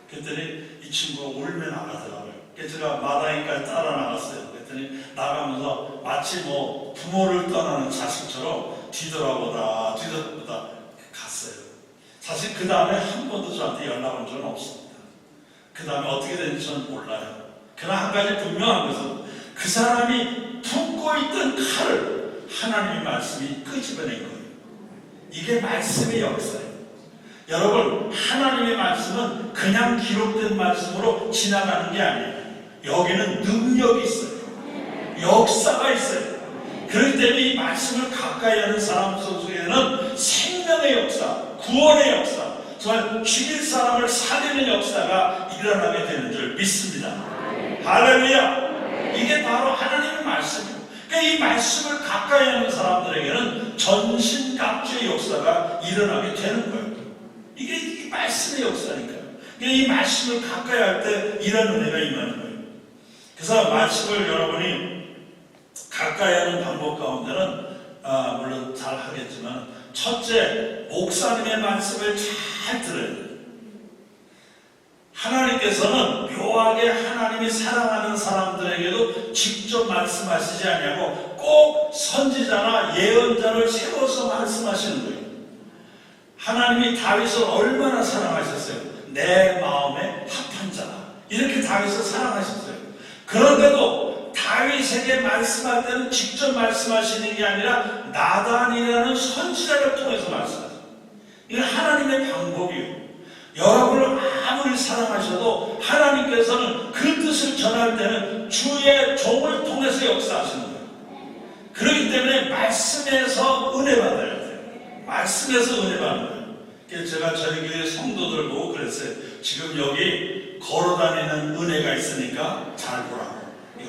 그랬더니 이 친구가 울며 나가더라고요. 그래서 제가 마당에까지 따라 나갔어요. 그랬더니 나가면서 마치 뭐 부모를 떠나는 자식처럼 뒤돌아보다 갔어요. 사실 그 다음에 한 번도 저한테 연락 온 적은 없습니다. 그 다음에 어떻게 됐는지 저는 몰라요. 그러나 한 가지 분명한 것은 그 사람이 품고 있던 칼을 하나님의 말씀이 끄집어낸 거예요. 이게 말씀의 역사예요. 여러분, 하나님의 말씀은 그냥 기록된 말씀으로 지나가는 게 아니에요. 여기는 능력이 있어요. 역사가 있어요. 그렇기 때문에 이 말씀을 가까이 하는 사람 속에는 생명의 역사, 구원의 역사, 정말 죽일 사람을 살리는 역사가 일어나게 되는 줄 믿습니다. 할렐루야! 이게 바로 하나님의 말씀이에요. 그러니까 이 말씀을 가까이 하는 사람들에게는 전신갑주의 역사가 일어나게 되는 거예요. 이게 이 말씀의 역사니까요. 이 말씀을 가까이 할 때 이런 은혜가 임하는 거예요. 그래서 말씀을 여러분이 가까이 하는 방법 가운데는 물론 잘 하겠지만, 첫째, 목사님의 말씀을 잘 들어야 돼요. 하나님께서는 묘하게 하나님이 사랑하는 사람들에게도 직접 말씀하시지 않냐고 꼭 선지자나 예언자를 세워서 말씀하시는 거예요. 하나님이 다윗을 얼마나 사랑하셨어요? 내 마음에 합한 자라, 이렇게 다윗을 사랑하셨어요. 그런데도 다윗에게 말씀할 때는 직접 말씀하시는 게 아니라 나단이라는 선지자를 통해서 말씀하세요. 이건 하나님의 방법이에요. 여러분을 아무리 사랑하셔도 하나님께서는 그 뜻을 전할 때는 주의 종을 통해서 역사하시는 거예요. 그렇기 때문에 말씀에서 은혜 받아야 돼요. 말씀에서 은혜 받는 거예요. 그래서 제가 저희 교회 성도들 보고 그랬어요. 지금 여기 걸어다니는 은혜가 있으니까 잘 보라고.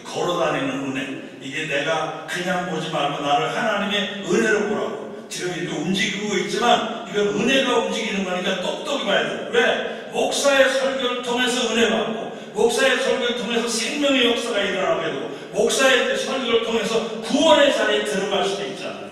걸어다니는 은혜, 이게 내가 그냥 보지 말고 나를 하나님의 은혜로 보라고. 지금 이렇게 움직이고 있지만 이건 은혜가 움직이는 거니까 똑똑히 봐야 돼요. 왜? 목사의 설교를 통해서 은혜 받고, 목사의 설교를 통해서 생명의 역사가 일어나게 되고, 목사의 설교를 통해서 구원의 자리에 들어갈 수도 있잖아요.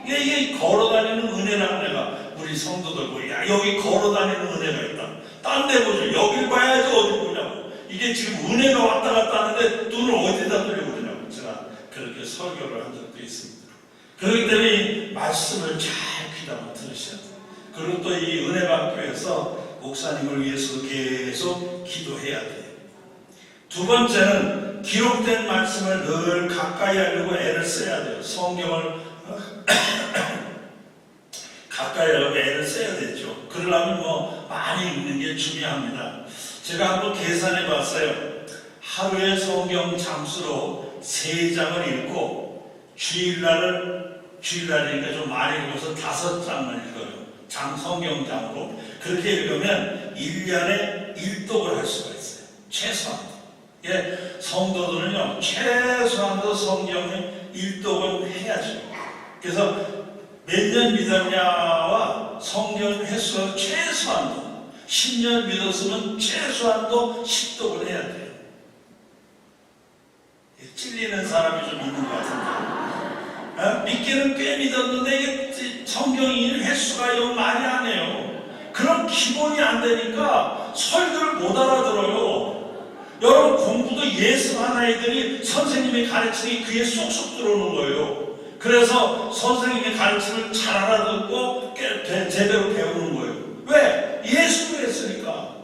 이게 걸어다니는 은혜라는 은혜가 우리 성도들 보고, 야, 여기 걸어다니는 은혜가 있다. 딴 데 보죠. 여길 봐야지 어디 보냐고. 이게 지금 은혜가 왔다 갔다 하는데 눈을 어디다 돌리고 그러냐고. 제가 그렇게 설교를 한 적도 있습니다. 그렇기 때문에 이 말씀을 잘 귀담아 들으셔야 돼요. 그리고 또 이 은혜 받기 위해서 목사님을 위해서도 계속 기도해야 돼요. 두 번째는 기록된 말씀을 늘 가까이 하려고 애를 써야 돼요. 성경을 가까이 하려고 애를 써야 되죠. 그러려면 많이 읽는 게 중요합니다. 제가 한번 계산해 봤어요. 하루에 성경 장수로 3장을 읽고 주일날이니까 좀 많이 읽어서 5장만 읽어요. 성경장으로. 그렇게 읽으면 1년에 1독을 할 수가 있어요. 최소한도. 예, 성도들은요, 최소한도 성경에 1독은 해야죠. 그래서 몇 년 믿었냐와 성경 횟수가 최소한도 10년 믿었으면 최소한도 10독을 해야 돼요. 찔리는 사람이 좀 있는 것 같은데. 믿기는 꽤 믿었는데 이게 성경이 횟수가 영 많이 안 해요. 그럼 기본이 안 되니까 설교를 못 알아들어요. 여러분 공부도 예습한 아이들이 선생님의 가르침이 귀에 쏙쏙 들어오는 거예요. 그래서 선생님의 가르침을 잘 알아듣고 제대로 배우는 거예요. 왜? 예습을 했으니까.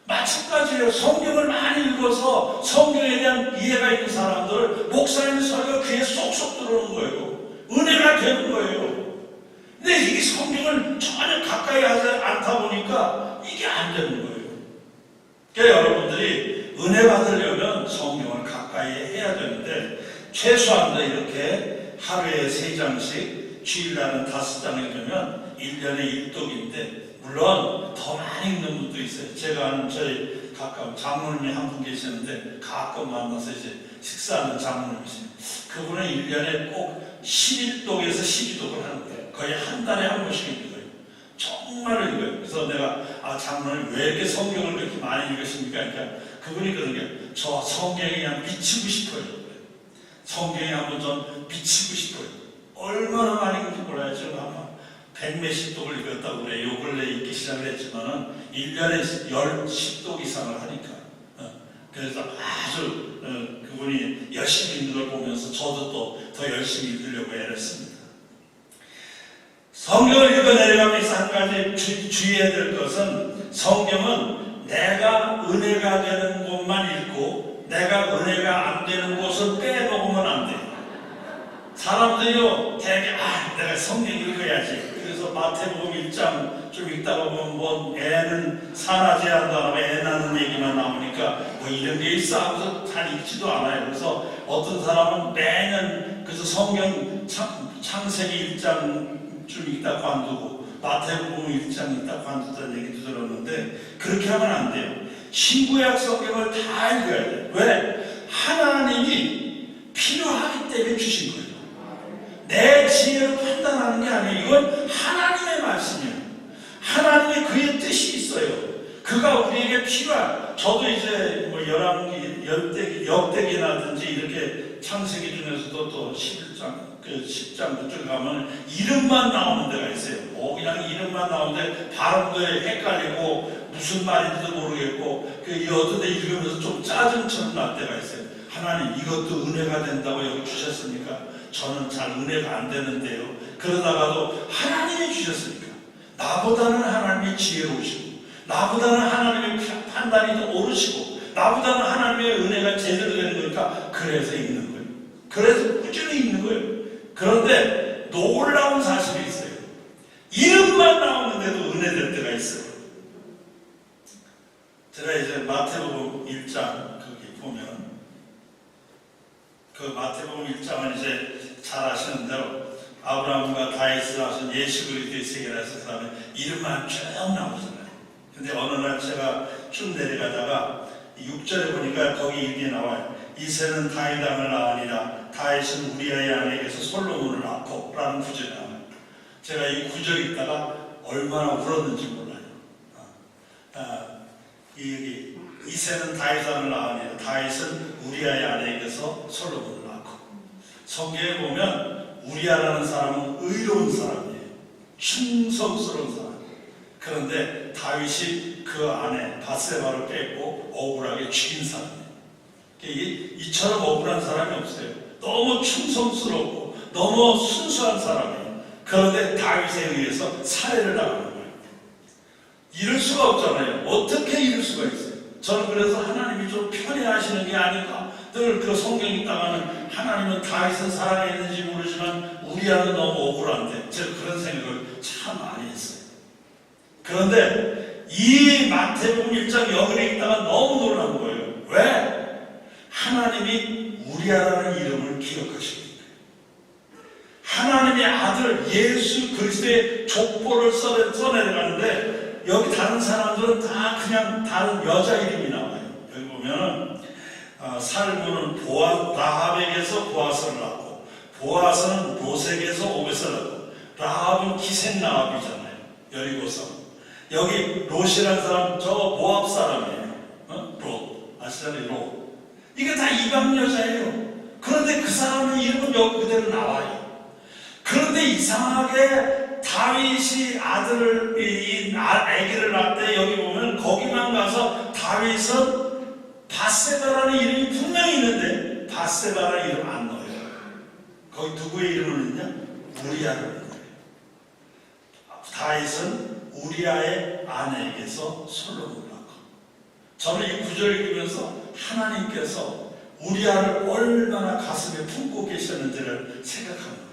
마찬가지예요. 성경을 많이 읽어서 성경에 대한 이해가 있는 사람들을 목사님 설교가 귀에 쏙쏙 들어오는 거예요. 은혜가 되는 거예요. 근데 이 성경을 전혀 가까이 하지 않다 보니까 이게 안 되는 거예요. 그러니까 여러분들이 은혜 받으려면 성경을 가까이 해야 되는데, 최소한도 이렇게 하루에 3장씩, 주일날은 5장 읽으면 1년에 1독인데, 물론 더 많이 읽는 분도 있어요. 제가 아는 저희 가까운 장로님이 한 분 계시는데 가끔 만나서 이제 식사하는 장로님이십니다. 그분은 1년에 꼭 11독에서 12독을 하는 거예요. 거의 한 달에 한 번씩 읽어요. 정말 읽어요. 그래서 내가 장로님 왜 이렇게 성경을 그렇게 많이 읽으십니까? 그러니까 그분이 그런 게, 저 성경에 그냥 미치고 싶어요. 성경에 한번 좀 미치고 싶어요. 얼마나 많이 읽는지 몰라요. 지금 아마 100몇십 독을 읽었다고 그래요. 요 근래 읽기 시작을 했지만은 1년에 10독 이상을 하니까. 그래서 아주 그분이 열심히 읽는 걸 보면서 저도 또 더 열심히 읽으려고 애를 씁니다. 성경을 읽어내려가면서 한 가지 주의해야 될 것은, 성경은 내가 은혜가 되는 곳만 읽고 내가 은혜가 안 되는 곳을 빼먹으면 안 돼요. 사람들이요, 되게 내가 성경 읽어야지. 그래서 마태복음 1장 좀 읽다가 보면 애는 산하지 않는다, 애 낳는 얘기만 나오니까 이런 게 있어 하면서 잘 읽지도 않아요. 그래서 어떤 사람은 매년 그래서 성경 창세기 1장 좀 읽다 관두고, 마태복음 1장이 딱 관두다는 얘기도 들었는데 그렇게 하면 안 돼요. 신구약 성경을 다 읽어야 돼요. 왜? 하나님이 필요하기 때문에 주신 거예요. 내 지혜로 판단하는 게 아니에요. 이건 하나님의 말씀이에요. 하나님의 그의 뜻이 있어요. 그가 우리에게 필요한, 저도 이제 뭐 열왕기, 역대기라든지 이렇게 창세기 중에서도 또 11장, 그 10장 그쪽 가면 이름만 나오는 데가 있어요. 뭐 그냥 이름만 나오는데 발음도 헷갈리고 무슨 말인지도 모르겠고 그 어떤 데 읽으면서 좀 짜증처럼 날 때가 있어요. 하나님 이것도 은혜가 된다고 여기 주셨습니까? 저는 잘 은혜가 안 되는데요. 그러다가도 하나님이 주셨으니까 나보다는 하나님이 지혜로우시고 나보다는 하나님의 판단이 더 오르시고 나보다는 하나님의 은혜가 제대로 되는 거니까 그래서 읽는 거예요. 그래서 꾸준히 읽는 거예요. 그런데 놀라운 사실이 있어요. 이름만 나오는데도 은혜될 때가 있어요. 제가 이제 마태복음 1장 거기 보면 그 마태복음 1장은 이제 잘 아시는 대로 아브라함과 다윗을 낳으신 예수 그리스도의 세계라서 그 다음에 이름만 쭉 나오잖아요. 근데 어느 날 제가 쭉 내려가다가 6절에 보니까 거기 이렇게 나와요. 이새는 다윗 왕을 낳으니라 다윗은 우리아의 아내에게서 솔로몬을 낳고 라는 구절이 나와요. 제가 이 구절 읽다가 얼마나 울었는지 몰라요. 이새는 다윗 왕을 낳으니라 다윗은 우리아의 아내에게서 솔로몬을 낳고. 성경에 보면 우리아라는 사람은 의로운 사람이에요. 충성스러운 사람. 그런데 다윗이 그 아내 바세바를 뺏고 억울하게 죽인 사람이에요. 이처럼 억울한 사람이 없어요. 너무 충성스럽고 너무 순수한 사람이에요. 그런데 다윗에 의해서 살해를 당하는 거예요. 이럴 수가 없잖아요. 어떻게 이럴 수가 있어요? 저는 그래서 하나님이 좀 편애하시는 게 아닌가. 늘 그 성경 읽다가는 하나님은 다윗은 사랑했는지 모르지만 우리아는 너무 억울한데 제가 그런 생각을 참 많이 했어요. 그런데 이 마태복음 1장 여기를 읽다가 너무 놀란 거예요. 왜? 하나님이 우리아라는 이름을 기억하십니다. 하나님의 아들 예수 그리스도의 족보를 써내려가는데 여기 다른 사람들은 다 그냥 다른 여자 이름이 나와요. 여기 보면은 살구는 라합에게서 보아스를 낳고 보아스는 롯에게서 오벳을 낳고 라합은 기생 라합이잖아요. 여리고성. 여기 롯이라는 사람 저 모압 사람이에요. 롯 아시잖아요. 롯. 이게 다 이방 여자예요. 그런데 그 사람의 이름은 여기 그대로 나와요. 그런데 이상하게 다윗이 아기를 낳을 때 여기 보면 거기만 가서 다윗은 바세바라는 이름이 분명히 있는데 바세바라는 이름 안 넣어요. 거기 누구의 이름을 넣냐? 우리아를 넣어요. 다윗은 우리아의 아내에게서 솔로몬을 낳고. 저는 이 구절을 읽으면서 하나님께서 우리아를 얼마나 가슴에 품고 계셨는지를 생각하는 거예요.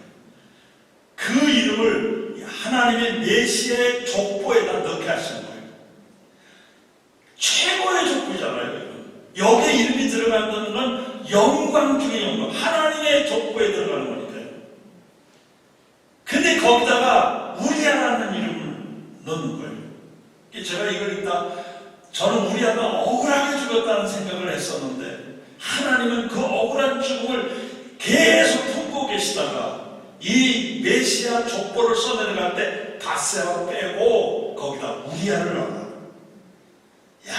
그 이름을 하나님의 메시아의 족보에다 넣게 하시는 거예요. 최고의 족보잖아요. 여기에 이름이 들어간다는 건 영광 중에 영광. 하나님의 족보에 들어가는 거니까요. 근데 거기다가 우리아라는 이름을 넣는 거예요. 제가 이걸 읽다 저는 우리아가 억울하게 죽었다는 생각을 했었는데 하나님은 그 억울한 죽음을 계속 품고 계시다가 이 메시아 족보를 써내려갈 때 바세바를 빼고 거기다 우리아를 넣어라. 야,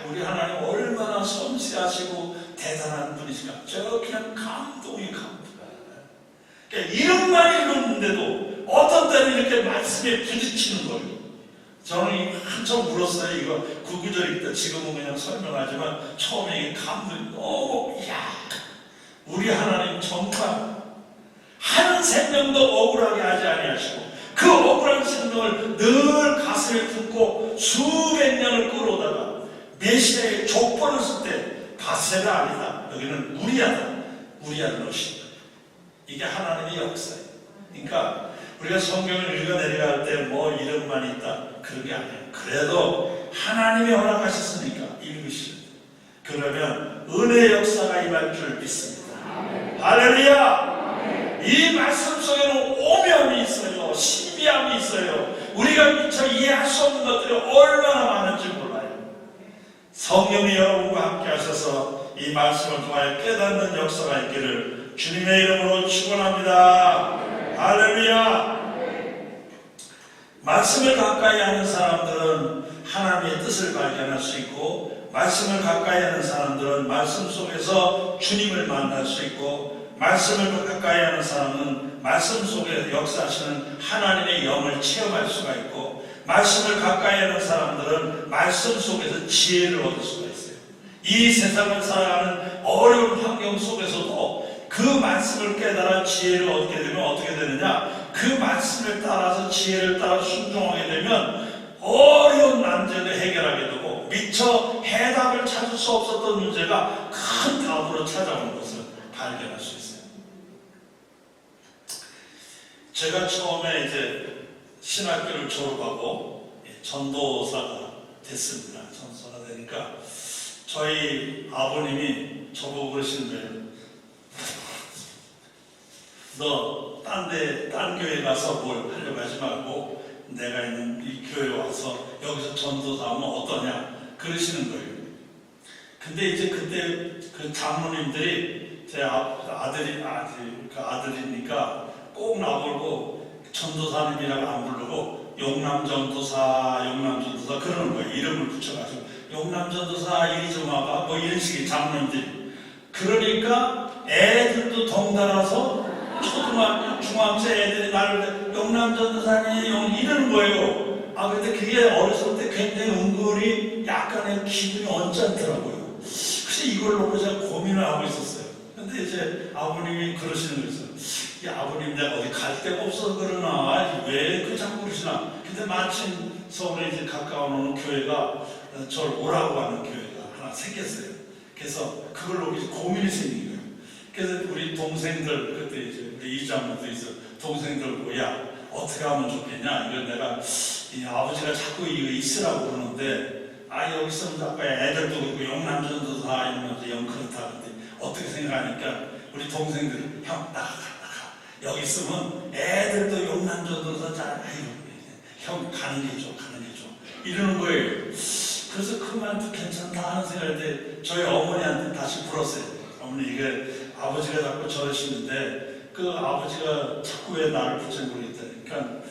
우리 하나님 얼마나 섬세하시고 대단한 분이신가. 제가 그냥 감동이. 그러니까 이름만 읽었는데도 어떤 때는 이렇게 말씀에 부딪히는 거예요. 저는 한참 울었어요. 이거 구구절일 때 지금은 그냥 설명하지만 처음에 이 감동이 너무 우리 하나님 정말 한 생명도 억울하게 하지 아니하시고 그 억울한 생명을 늘 가슴에 품고 수백 년을 끌어오다가 메시아의 족보를 쓸 때 바세가 아니다. 여기는 우리아를 넣으신 거예요. 이게 하나님의 역사예요. 그러니까 우리가 성경을 읽어 내려갈 때 뭐 이름만 있다 그런 게 아니에요. 그래도 하나님이 허락하셨으니까 읽으시죠. 그러면 은혜의 역사가 임할 줄 믿습니다. 할렐루야! 이 말씀 속에는 오명이 있어요. 신비함이 있어요. 우리 우리가 미처 이해할 수 없는 것들이 얼마나 많은지 몰라요. 성령이 여러분과 함께 하셔서 이 말씀을 통하여 깨닫는 역사가 있기를 주님의 이름으로 축원합니다. 할렐루야. 말씀을 가까이 하는 사람들은 하나님의 뜻을 발견할 수 있고, 말씀을 가까이 하는 사람들은 말씀 속에서 주님을 만날 수 있고, 말씀을 가까이 하는 사람은 말씀 속에 역사하시는 하나님의 영을 체험할 수가 있고, 말씀을 가까이 하는 사람들은 말씀 속에서 지혜를 얻을 수가 있어요. 이 세상을 살아가는 어려운 환경 속에서도 그 말씀을 깨달아 지혜를 얻게 되면 어떻게 되느냐? 그 말씀을 따라서 지혜를 따라 순종하게 되면 어려운 난제를 해결하게 되고, 미처 해답을 찾을 수 없었던 문제가 큰 답으로 찾아오는 것을 발견할 수 있어요. 제가 처음에 이제 신학교를 졸업하고 전도사가 됐습니다. 전도사가 되니까 저희 아버님이 저보고 그러시는 거예요. 너 딴 교회 가서 뭘 하려고 하지 말고 내가 있는 이 교회에 와서 여기서 전도사 하면 어떠냐 그러시는 거예요. 근데 이제 그때 그 장로님들이 제 아들이니까 꼭 나보고 전도사님이라고 안 부르고 용남전도사 그러는 거예요. 이름을 붙여가지고 용남전도사 이리 좀 와봐 뭐 이런 식의 장로님들이. 그러니까 애들도 덩달아서 초등학교, 중학생 애들이 나를 용남전도사님 이러는 거예요. 근데 그게 어렸을 때 굉장히 은근히 약간의 기분이 언짢더라고요. 그래서 이걸 놓고 제가 고민을 하고 있었어요. 근데 이제 아버님이 그러시는 거였어요. 야, 아버님 내가 어디 갈 데가 없어서 그러나 왜 그 자꾸 그러시나. 근데 마침 서울에 이제 가까운 교회가 저를 오라고 하는 교회가 하나 생겼어요. 그래서 그걸 놓고 고민이 생긴 거예요. 그래서 우리 동생들 그때 이제 우리 이장님도 있어 동생들 야 어떻게 하면 좋겠냐. 이걸 내가 이 아버지가 자꾸 이거 있으라고 그러는데 여기 있으면 자꾸 애들도 그렇고 용남전도사 이러면서 영 그렇다. 근데 어떻게 생각하니까 우리 동생들 형 나가 여기 있으면 애들도 용남전도사 형 가는 게 좋아 이러는 거예요. 그래서 그 말도 괜찮다 하는 생각인데 저희 어머니한테 다시 물었어요. 어머니 이게 아버지가 자꾸 저러시는데 그 아버지가 자꾸 왜 나를 붙잡고 그랬다니까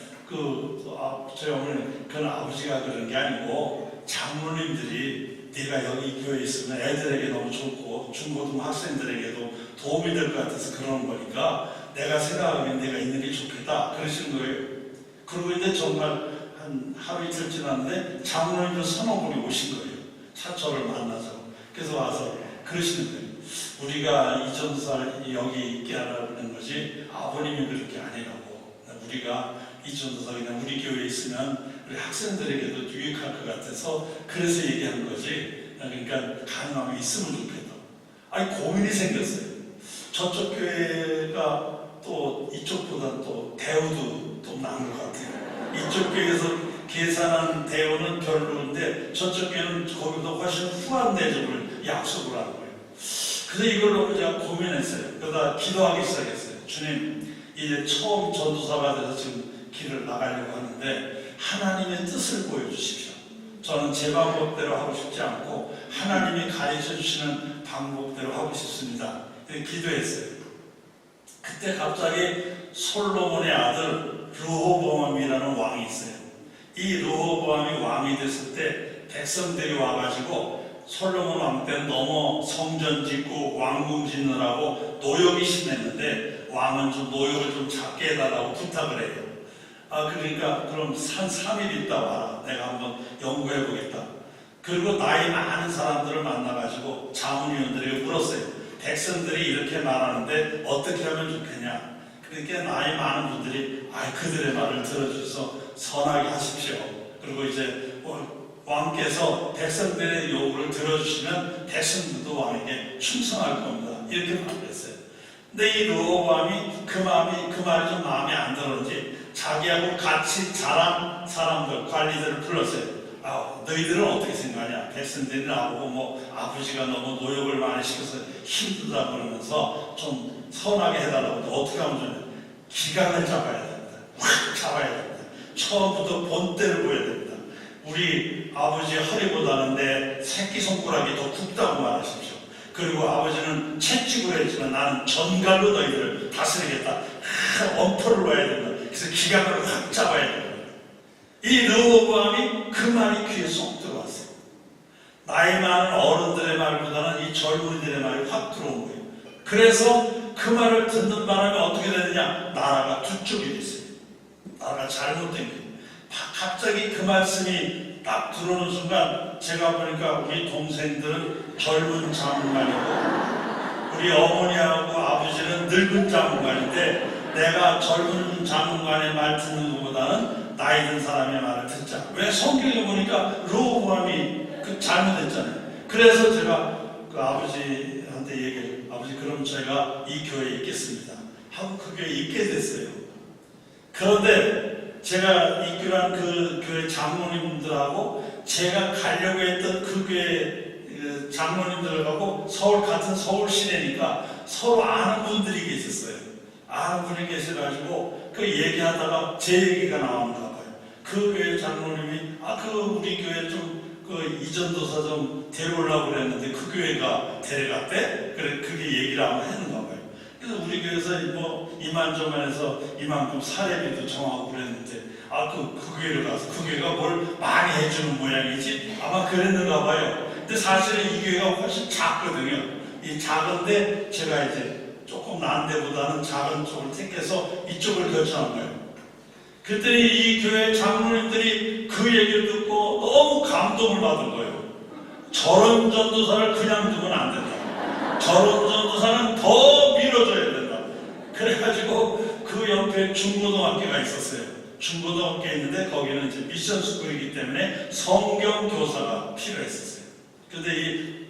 저희 어머니는 그건 아버지가 그런 게 아니고 장로님들이 네가 여기 교회에 있으면 애들에게 너무 좋고 중고등 학생들에게도 도움이 될 것 같아서 그러는 거니까 내가 생각하기엔 내가 있는 게 좋겠다 그러시는 거예요. 그러고 있는데 정말 한 하루 이틀 지났는데 장로님들 서너 분이 오신 거예요. 저를 만나자고. 그래서 와서 그러시는 거예요. 우리가 이 전도사를 여기 있게 하라는 거지 아버님이 그렇게 아니라고. 우리가 이 전도사 그냥 우리 교회에 있으면 우리 학생들에게도 유익할 것 같아서 그래서 얘기한 거지. 그러니까 가능하면 있으면 좋겠다. 고민이 생겼어요. 저쪽 교회가 또 이쪽보다 또 대우도 또 나은 것 같아요. 이쪽 교회에서 계산한 대우는 별로인데 저쪽 교회는 거기보다 훨씬 후한 대접을 약속을 하는 거예요. 그래서 이걸 놓고 제가 고민했어요. 그러다 기도하기 시작했어요. 주님, 이제 처음 전도사가 돼서 지금 길을 나가려고 하는데 하나님의 뜻을 보여주십시오. 저는 제 방법대로 하고 싶지 않고 하나님이 가르쳐 주시는 방법대로 하고 싶습니다. 기도했어요. 그때 갑자기 솔로몬의 아들 르호보암이라는 왕이 있어요. 이 르호보암이 왕이 됐을 때 백성들이 와가지고 솔로몬 왕 때는 너무 성전 짓고 왕궁 짓느라고 노역이 심했는데 왕은 좀 노역을 좀 작게 해달라고 부탁을 해요. 그러니까 그럼 한 3일 있다 와라. 내가 한번 연구해 보겠다. 그리고 나이 많은 사람들을 만나가지고 자문위원들에게 물었어요. 백성들이 이렇게 말하는데 어떻게 하면 좋겠냐. 그러니까 나이 많은 분들이 그들의 말을 들어주셔서 선하게 하십시오. 그리고 이제 왕께서 백성들의 요구를 들어주시면 백성들도 왕에게 충성할 겁니다. 이렇게 말했어요. 근데 이 르호보암이 그 말이 좀 마음에 안 들었는지 자기하고 같이 자란 사람들, 관리들을 불렀어요. 너희들은 어떻게 생각하냐? 백성들이 나보고 아버지가 너무 노역을 많이 시켜서 힘들다 그러면서 좀 선하게 해달라고. 어떻게 하면 좋냐? 기강을 잡아야 됩니다. 확 잡아야 됩니다. 처음부터 본때를 보여야 됩니다. 우리 아버지 허리보다는 내 새끼손가락이 더 굵다고 말하십시오. 그리고 아버지는 채찍으로 했지만 나는 전갈로 너희들을 다스리겠다. 엄포를 놔야 된다. 그래서 기강을 확 잡아야 된다. 이 르호보암이 그 말이 귀에 쏙 들어왔어요. 나이 많은 어른들의 말보다는 이 젊은이들의 말이 확 들어온 거예요. 그래서 그 말을 듣는 바람에 어떻게 되느냐? 나라가 두 쪽이 됐어요. 나라가 잘못된 거예요. 갑자기 그 말씀이 딱 들어오는 순간 제가 보니까 우리 동생들은 젊은 장군관이고 우리 어머니하고 아버지는 늙은 장군관인데 내가 젊은 장군관의 말 듣는 것보다는 나이 든 사람의 말을 듣자. 왜? 성경에 보니까 르호보암이 잘못했잖아요. 그래서 제가 그 아버지한테 얘기해요. 아버지, 그럼 저희가 이 교회에 있겠습니다 하고 그 교회에 있게 됐어요. 그런데 제가 있기로 그 교회 장로님들하고 제가 가려고 했던 그 교회 장로님들하고 같은 서울 시내니까 서로 아는 분들이 계셨어요. 아는 분이 계셔가지고 그 얘기하다가 제 얘기가 나오는가 봐요. 그 교회 장로님이 우리 교회 좀 이전도사 좀 데려오려고 그랬는데 그 교회가 데려갔대? 그래, 그게 얘기를 한번 했는가 봐요. 그래서 우리 교회에서 이만저만해서 이만큼 사례비도 정하고 그랬는데 그 교회를 가서 그 교회가 뭘 많이 해주는 모양이지? 아마 그랬는가 봐요. 근데 사실은 이 교회가 훨씬 작거든요. 이 작은데 제가 이제 조금 난 데보다는 작은 쪽을 택해서 이쪽을 결정한 거예요. 그랬더니 이 교회 장로님들이 그 얘기를 듣고 너무 감동을 받은 거예요. 저런 전도사를 그냥 두면 안 된다. 저런 전도사는 더 밀어줘야 된다. 그래가지고 그 옆에 중고등학교가 있었어요. 중고등학교에 있는데 거기는 이제 미션 스쿨이기 때문에 성경 교사가 필요했었어요. 근데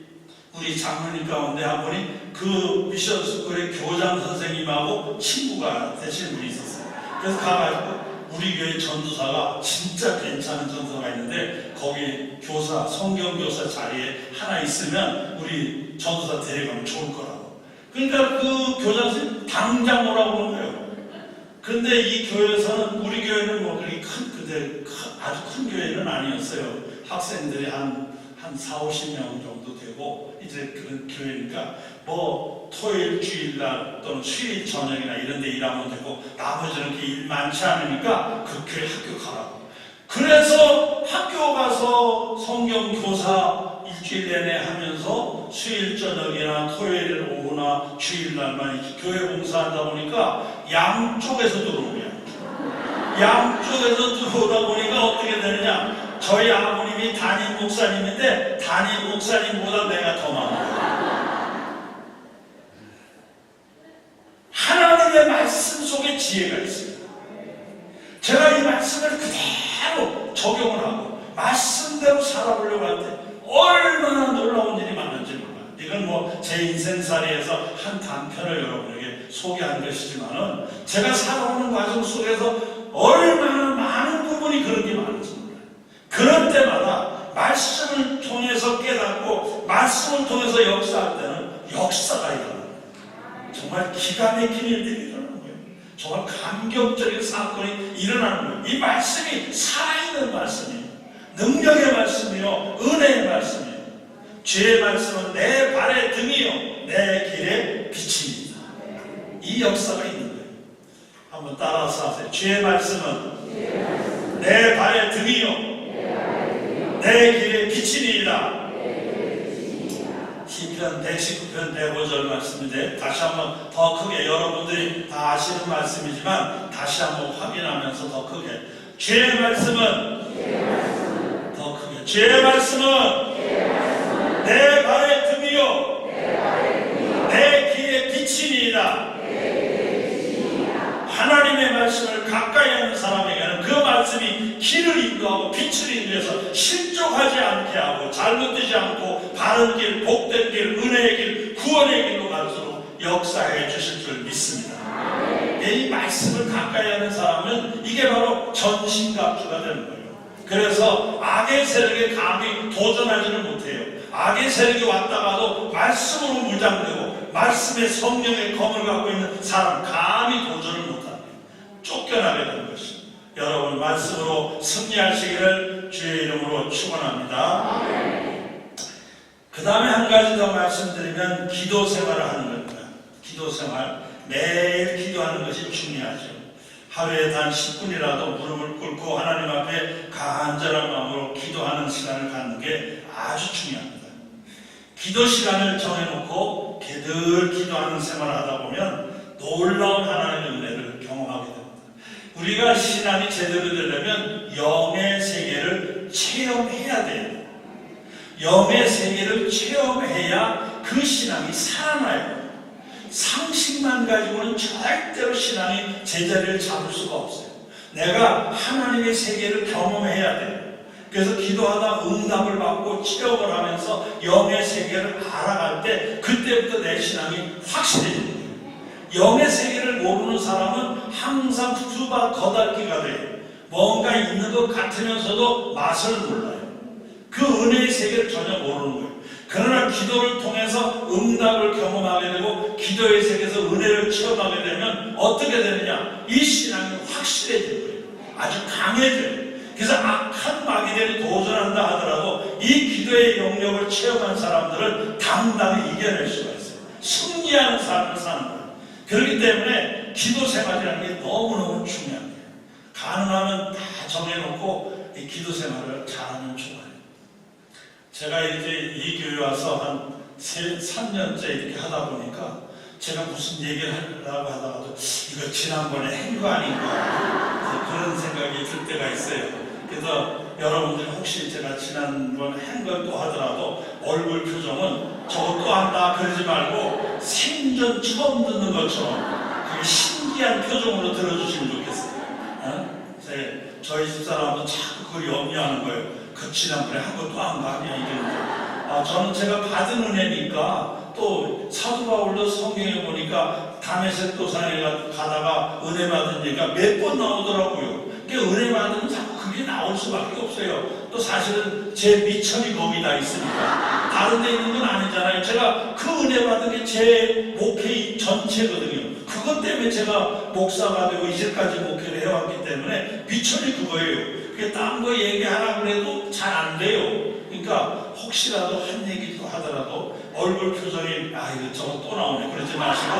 우리 장로님 가운데 한 분이 그 미션 스쿨의 교장 선생님하고 친구가 되신 분이 있었어요. 그래서 가가지고 우리 교회 전도사가 진짜 괜찮은 전도사가 있는데 거기 교사, 성경교사 자리에 하나 있으면 우리 전도사 데려가면 좋을 거라고. 그러니까 그 교장 선생님 당장 오라고 그런 거예요. 근데 이 교회에서는 우리 교회는 그렇게 아주 큰 교회는 아니었어요. 학생들이 한 40-50명 정도 되고 이제 그런 교회니까 토요일 주일날 또는 수요일 저녁이나 이런 데 일하면 되고 나머지는 그렇게 일 많지 않으니까 그 교회 학교 가라고. 그래서 학교 가서 성경 교사 일주일 내내 하면서 수요일 저녁이나 토요일 오후나 주일날만 교회 봉사하다 보니까 양쪽에서 들어오냐. 양쪽에서 들어오다 보니까 어떻게 되느냐. 저희 아버님이 담임 목사님인데 담임 목사님보다 내가 더 많아요. 하나님의 말씀 속에 지혜가 있습니다. 제가 이 말씀을 그대로 적용을 하고 말씀대로 살아보려고 하는데 얼마나 놀라운 일이 많은지 몰라요. 이건 제 인생살이에서 한 단편을 여러분에게 소개한 것이지만은 제가 살아오는 과정 속에서 얼마나 많은 부분이 그런 게 많은지 몰라요. 그럴 때마다 말씀을 통해서 깨닫고 말씀을 통해서 역사할 때는 역사가 일어나요. 정말 기가 막힌 일들이 일어나는 거예요. 정말 감격적인 사건이 일어나는 거예요. 이 말씀이 살아있는 말씀이에요. 능력의 말씀이요, 은혜의 말씀이에요. 주의 말씀은 내 발의 등이요 내 길의 빛입니다. 이 역사가 있는 거예요. 한번 따라서 하세요. 주의 말씀은 내 발의 등이요 내 길의 빛이니이다. 시편 119편 105절 말씀인데 다시 한번 더 크게, 여러분들이 다 아시는 말씀이지만 다시 한번 확인하면서 더 크게, 주의 말씀은 더 크게, 주의 말씀은 내 발의 등이요 내 길의 빛이니이다. 하나님의 말씀을 가까이 하는 사람에게는 그 말씀이 길을 인도하고 빛을 인도해서 실족하지 않게 하고 잘못되지 않고 바른 길, 복된 길, 은혜의 길, 구원의 길로 갈수록 역사해 주실 줄 믿습니다. 이 말씀을 가까이 하는 사람은 이게 바로 전신갑주가 되는 거예요. 그래서 악의 세력에 감히 도전하지는 못해요. 악의 세력이 왔다가도 말씀으로 무장되고 말씀의 성령의 검을 갖고 있는 사람 감히 도전을 못합니다. 쫓겨나게 되는 것입니다. 여러분, 말씀은 모두 승리하시기를 주의 이름으로 축원합니다. 그 다음에 한 가지 더 말씀드리면 기도 생활을 하는 겁니다. 기도 생활, 매일 기도하는 것이 중요하죠. 하루에 단 10분이라도 무릎을 꿇고 하나님 앞에 간절한 마음으로 기도하는 시간을 갖는 게 아주 중요합니다. 기도 시간을 정해놓고 늘 기도하는 생활을 하다 보면 놀라운 하나님의 은혜를 경험하게 됩니다. 우리가 신앙이 제대로 되려면 영의 세계를 체험해야 돼요. 영의 세계를 체험해야 그 신앙이 살아나요. 상식만 가지고는 절대로 신앙이 제자리를 잡을 수가 없어요. 내가 하나님의 세계를 경험해야 돼요. 그래서 기도하다 응답을 받고 체험을 하면서 영의 세계를 알아갈 때 그때부터 내 신앙이 확실해집니다. 영의 세계를 모르는 사람은 항상 수박 거달기가 돼요. 뭔가 있는 것 같으면서도 맛을 몰라요. 그 은혜의 세계를 전혀 모르는 거예요. 그러나 기도를 통해서 응답을 경험하게 되고 기도의 세계에서 은혜를 체험하게 되면 어떻게 되느냐? 이 신앙이 확실해지는 거예요. 아주 강해져요. 그래서 악한 마귀들이 도전한다 하더라도 이 기도의 영역을 체험한 사람들은 당당히 이겨낼 수가 있어요. 승리하는 삶을 사는 거예요. 그렇기 때문에 기도 생활이라는 게 너무너무 중요합니다. 가능하면 다 정해놓고 이 기도 생활을 잘하면 좋아요. 제가 이제 이 교회 와서 한 3년째 이렇게 하다 보니까 제가 무슨 얘기를 하려고 하다가도 이거 지난번에 한 거 아닌가 그런 생각이 들 때가 있어요. 그래서 여러분들 혹시 제가 지난번에 한 걸 또 하더라도 얼굴 표정은 저거 또 한다 그러지 말고 생전 처음 듣는 것처럼 그게 신기한 표정으로 들어주시면 좋겠어요. 저희 집사람은 자꾸 그걸 염려하는 거예요. 그 지난번에 한 거 또 한 거 아니야 이러는데 저는 제가 받은 은혜니까 또 사도 바울도 성경에 보니까 다메섹 도상에 가다가 은혜 받은 얘기가 몇 번 나오더라고요. 그러니까 은혜 받으면 자꾸 그게 나올 수밖에 없어요. 또 사실은 제 미천이 거기다 있으니까 다른 데 있는 건 아니잖아요. 제가 그 은혜 받은 게 제 목회 전체거든요. 그것 때문에 제가 목사가 되고 이제까지 목회를 해왔기 때문에 미천이 그거예요. 딴 거 얘기하라고 해도 잘 안 돼요. 그러니까 혹시라도 한 얘기도 하더라도 얼굴 표정이 이거 저거 또 나오네 그러지 마시고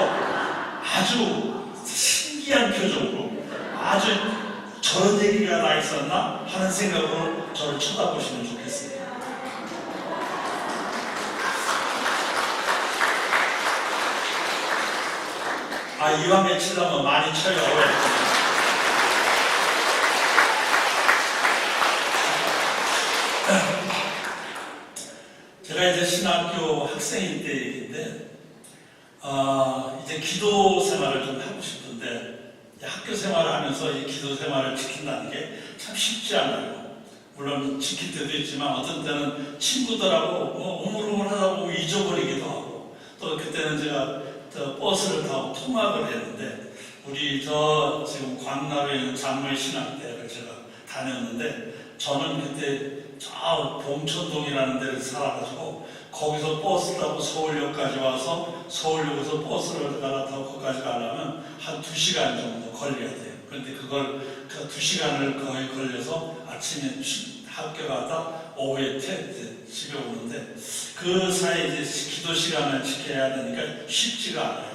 아주 신기한 표정으로 아주 저런 얘기가 나 있었나 하는 생각으로 저를 쳐다보시면 좋겠어요. 이왕 며칠하면 많이 쳐요. 제가 이제 신학교 학생일 때 얘기인데, 이제 기도 생활을 좀 하고 싶은데, 학교 생활을 하면서 이 기도 생활을 지킨다는 게 참 쉽지 않아요. 물론 지킬 때도 있지만, 어떤 때는 친구들하고 우물우물하다 보면 잊어버리기도 하고, 또 그때는 제가 버스를 타고 통학을 했는데, 우리 지금 광나루에 있는 장로의 신학대학을 제가 다녔는데, 저는 그때 저 봉천동이라는 데를 살아가지고 거기서 버스 타고 서울역까지 와서 서울역에서 버스를 갈아타고 거기까지 가려면 한 2시간 정도 걸려야 돼요. 그런데 그걸 그 2시간을 거의 걸려서 아침에 학교 가다 오후에 집에 오는데 그 사이에 이제 기도 시간을 지켜야 되니까 쉽지가 않아요.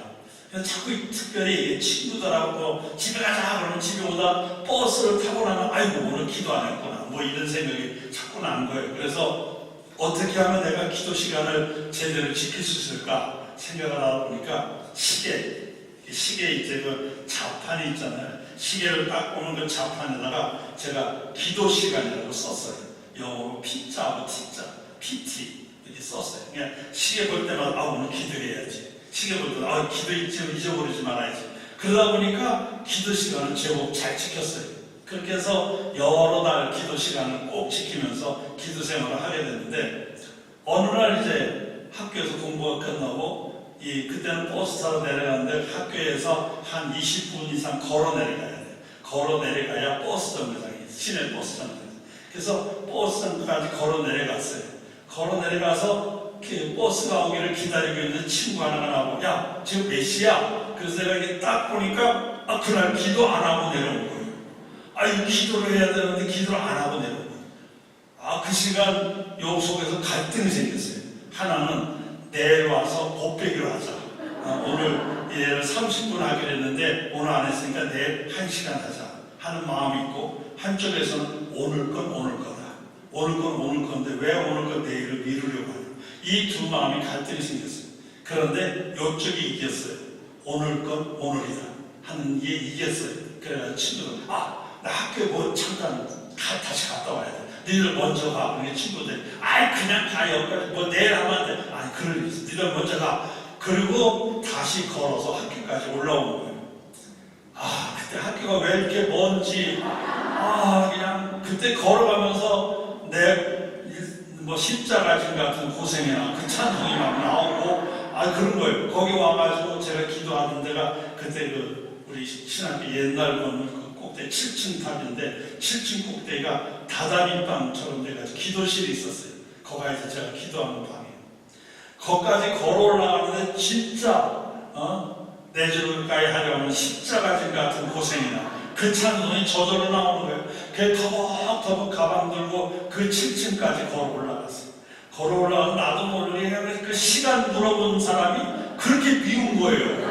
그래서 자꾸 특별히 친구들하고 집에 가자 그러면 집에 오다 버스를 타고 나면 아이고 오늘 기도 안 했구나 뭐 이런 생각이 자꾸 나는 거예요. 그래서 어떻게 하면 내가 기도 시간을 제대로 지킬 수 있을까 생각을 하다 보니까 시계 이제 그 자판이 있잖아요. 시계를 딱 보는 그 자판에다가 제가 기도 시간이라고 썼어요. 영어로 P자하고 T자, PT 이렇게 썼어요. 그냥 시계 볼 때마다 오늘 기도해야지. 시계 볼 때마다 기도 잊어버리지 말아야지. 그러다 보니까 기도 시간을 제법 잘 지켰어요. 그렇게 해서 여러 달 기도 시간을 꼭 지키면서 기도 생활을 하게 됐는데 어느 날 이제 학교에서 공부가 끝나고 그때는 버스 타러 내려가는데 학교에서 한 20분 이상 걸어 내려가야 돼요. 걸어 내려가야 버스 정류장이 시내 버스 정류장. 그래서 버스 정류장까지 걸어 내려갔어요. 걸어 내려가서 버스가 오기를 기다리고 있는 친구 하나가 나오고 야 지금 몇 시야? 그래서 내가 이렇게 딱 보니까 그날 기도 안 하고 내려온 거예요. 이거 기도를 해야 되는데 기도를 안 하고 내려오고. 그 시간 요 속에서 갈등이 생겼어요. 하나는 내일 와서 곱빼기로 하자. 오늘 얘를 30분 하기로 했는데 오늘 안 했으니까 내일 1시간 하자 하는 마음이 있고, 한쪽에서는 오늘 건 오늘 거다. 오늘 건 오늘 건데 왜 오늘 건 내일을 미루려고 하냐. 이 두 마음이 갈등이 생겼어요. 그런데 이쪽이 이겼어요. 오늘 건 오늘이다 하는 게 이겼어요. 그래서 친구들, 나 학교에 잠깐 다시 갔다 와야 돼. 니들 먼저 가. 그게 친구들, 그냥 가. 여기까지 내일 하면 안 돼. 그럴 일 있어. 니들 먼저 가. 그리고 다시 걸어서 학교까지 올라오는 거예요. 그때 학교가 왜 이렇게 먼지. 그냥 그때 걸어가면서 십자가 진 같은 고생이나 그 찬송이 막 나오고, 그런 거예요. 거기 와가지고 제가 기도하는 데가 그때 우리 신학교 옛날 건물 꼭대기 7층 탑인데 7층 꼭대기가 다다미방처럼 돼가지고 기도실이 있었어요. 거기에서 제가 기도하는 방이에요. 거기까지 걸어 올라가는데 진짜 내주를 가야 하려면 십자가진 같은 고생이나 그 찬송이 저절로 나오는 거예요. 그게 터벅터벅 가방 들고 그 7층까지 걸어 올라갔어요. 걸어 올라가서 나도 모르게 그 시간 물어본 사람이 그렇게 미운 거예요.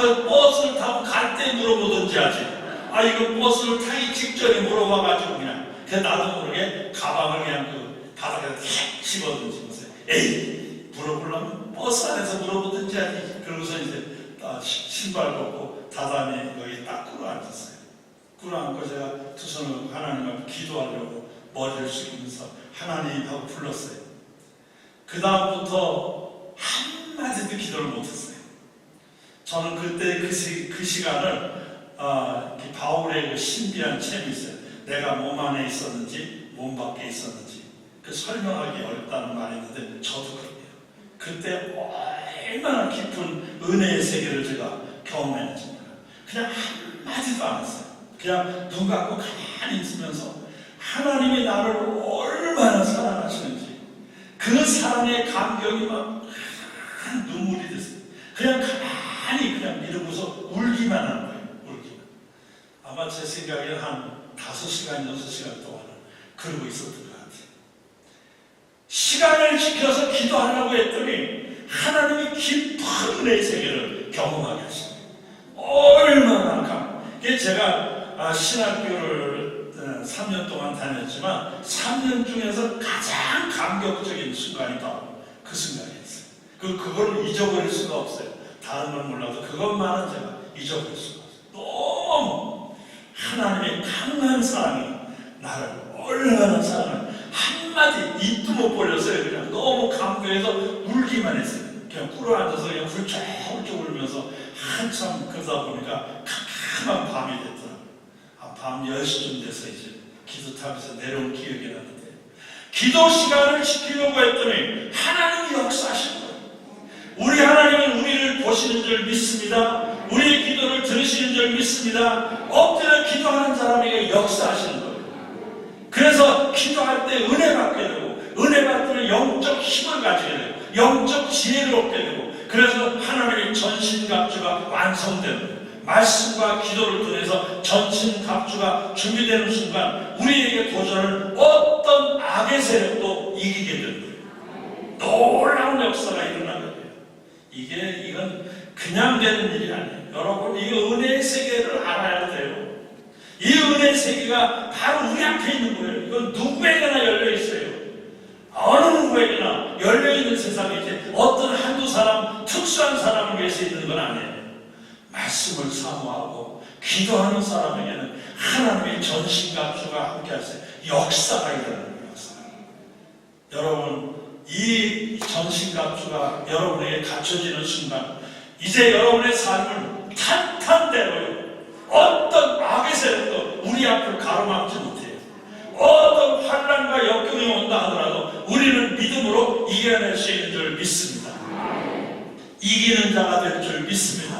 그 버스를 타고 갈 때 물어보든지 하지. 이거 버스를 타기 직전에 물어봐가지고 그냥 나도 모르게 가방을 그냥 바닥에 탁 집어던지면서 에이, 물어보려면 버스 안에서 물어보든지 하지. 그러고서 이제 신발 벗고 다다미 여기 딱 꿇어앉았어요. 꿇어앉고 제가 두 손을 하나님 앞에 기도하려고 머리를 숙이면서 하나님 하고 불렀어요. 그 다음부터 한마디도 기도를 못했어요. 저는 그때 그 시간을 바울의 그 신비한 체험이 있어요. 내가 몸 안에 있었는지 몸 밖에 있었는지 설명하기 어렵다는 말이 있는데 저도 그래요. 그때 얼마나 깊은 은혜의 세계를 제가 경험했는지 몰라요. 그냥 한마디도 안 했어요. 그냥 눈 감고 가만히 있으면서 하나님이 나를 얼마나 사랑하시는지 그 사랑의 감격이 막 눈물이 됐어요. 그냥 가만히 그냥 이러고서 울기만 하는 거예요. 울기만. 아마 제 생각에는 한 5시간, 6시간 동안은 그러고 있었던 것 같아요. 시간을 지켜서 기도하려고 했더니 하나님이 깊은 은혜의 세계를 경험하게 하십니다. 얼마나 이게 제가 신학교를 3년 동안 다녔지만 3년 중에서 가장 감격적인 순간이 바로 그 순간이었어요. 그걸 잊어버릴 수가 없어요. 다른 건 몰라도 그것만은 제가 잊어버릴 수가 없어요. 너무 하나님의 강한 사랑이 나를 얼마나 사랑을 한마디 입도 못 벌렸어요. 그냥 너무 감격해서 울기만 했어요. 그냥 꿇어앉아서 그냥 훌쩍훌쩍 울면서 한참 그러다 보니까 캄캄한 밤이 됐더라고요. 밤 10시쯤 돼서 이제 기도탑에서 내려온 기억이 나는데 기도 시간을 지키려고 했더니 하나님이 역사하신 거예요. 우리 하나님은 우리를 보시는 줄 믿습니다. 우리의 기도를 들으시는 줄 믿습니다. 엎드려 기도하는 사람에게 역사하시는 거예요. 그래서 기도할 때 은혜 받게 되고 은혜 받으면 영적 힘을 가지게 되고 영적 지혜를 얻게 되고 그래서 하나님의 전신갑주가 완성되는 거예요. 말씀과 기도를 통해서 전신갑주가 준비되는 순간 우리에게 도전을 어떤 악의 세력도 이기게 되는 거예요. 놀라운 역사가 일어나는 거예요. 이건 그냥 되는 일이 아니에요. 여러분 이 은혜의 세계를 알아야 돼요. 이 은혜의 세계가 바로 우리 앞에 있는 거예요. 이건 누구에게나 열려 있어요. 어느 누구에게나 열려있는 세상이지 어떤 한두 사람, 특수한 사람을 위해서 있는 건 아니에요. 말씀을 사모하고 기도하는 사람에게는 하나님의 전신갑주가 함께 하세요. 역사가 일어나는 역사. 여러분 이 전신갑주가 여러분에게 갖춰지는 순간 이제 여러분의 삶을 탄탄대로요. 어떤 악의 세력도 우리 앞을 가로막지 못해요. 어떤 환난과 역경이 온다 하더라도 우리는 믿음으로 이겨낼 수 있는 줄 믿습니다. 이기는 자가 될 줄 믿습니다.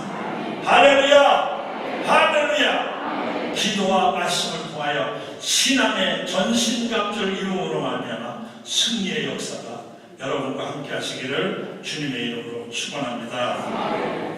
할렐루야! 할렐루야! 기도와 말씀을 통하여 신앙의 전신갑주를 이루므로 말미암아 승리의 역사가 여러분과 함께 하시기를 주님의 이름으로 축원합니다.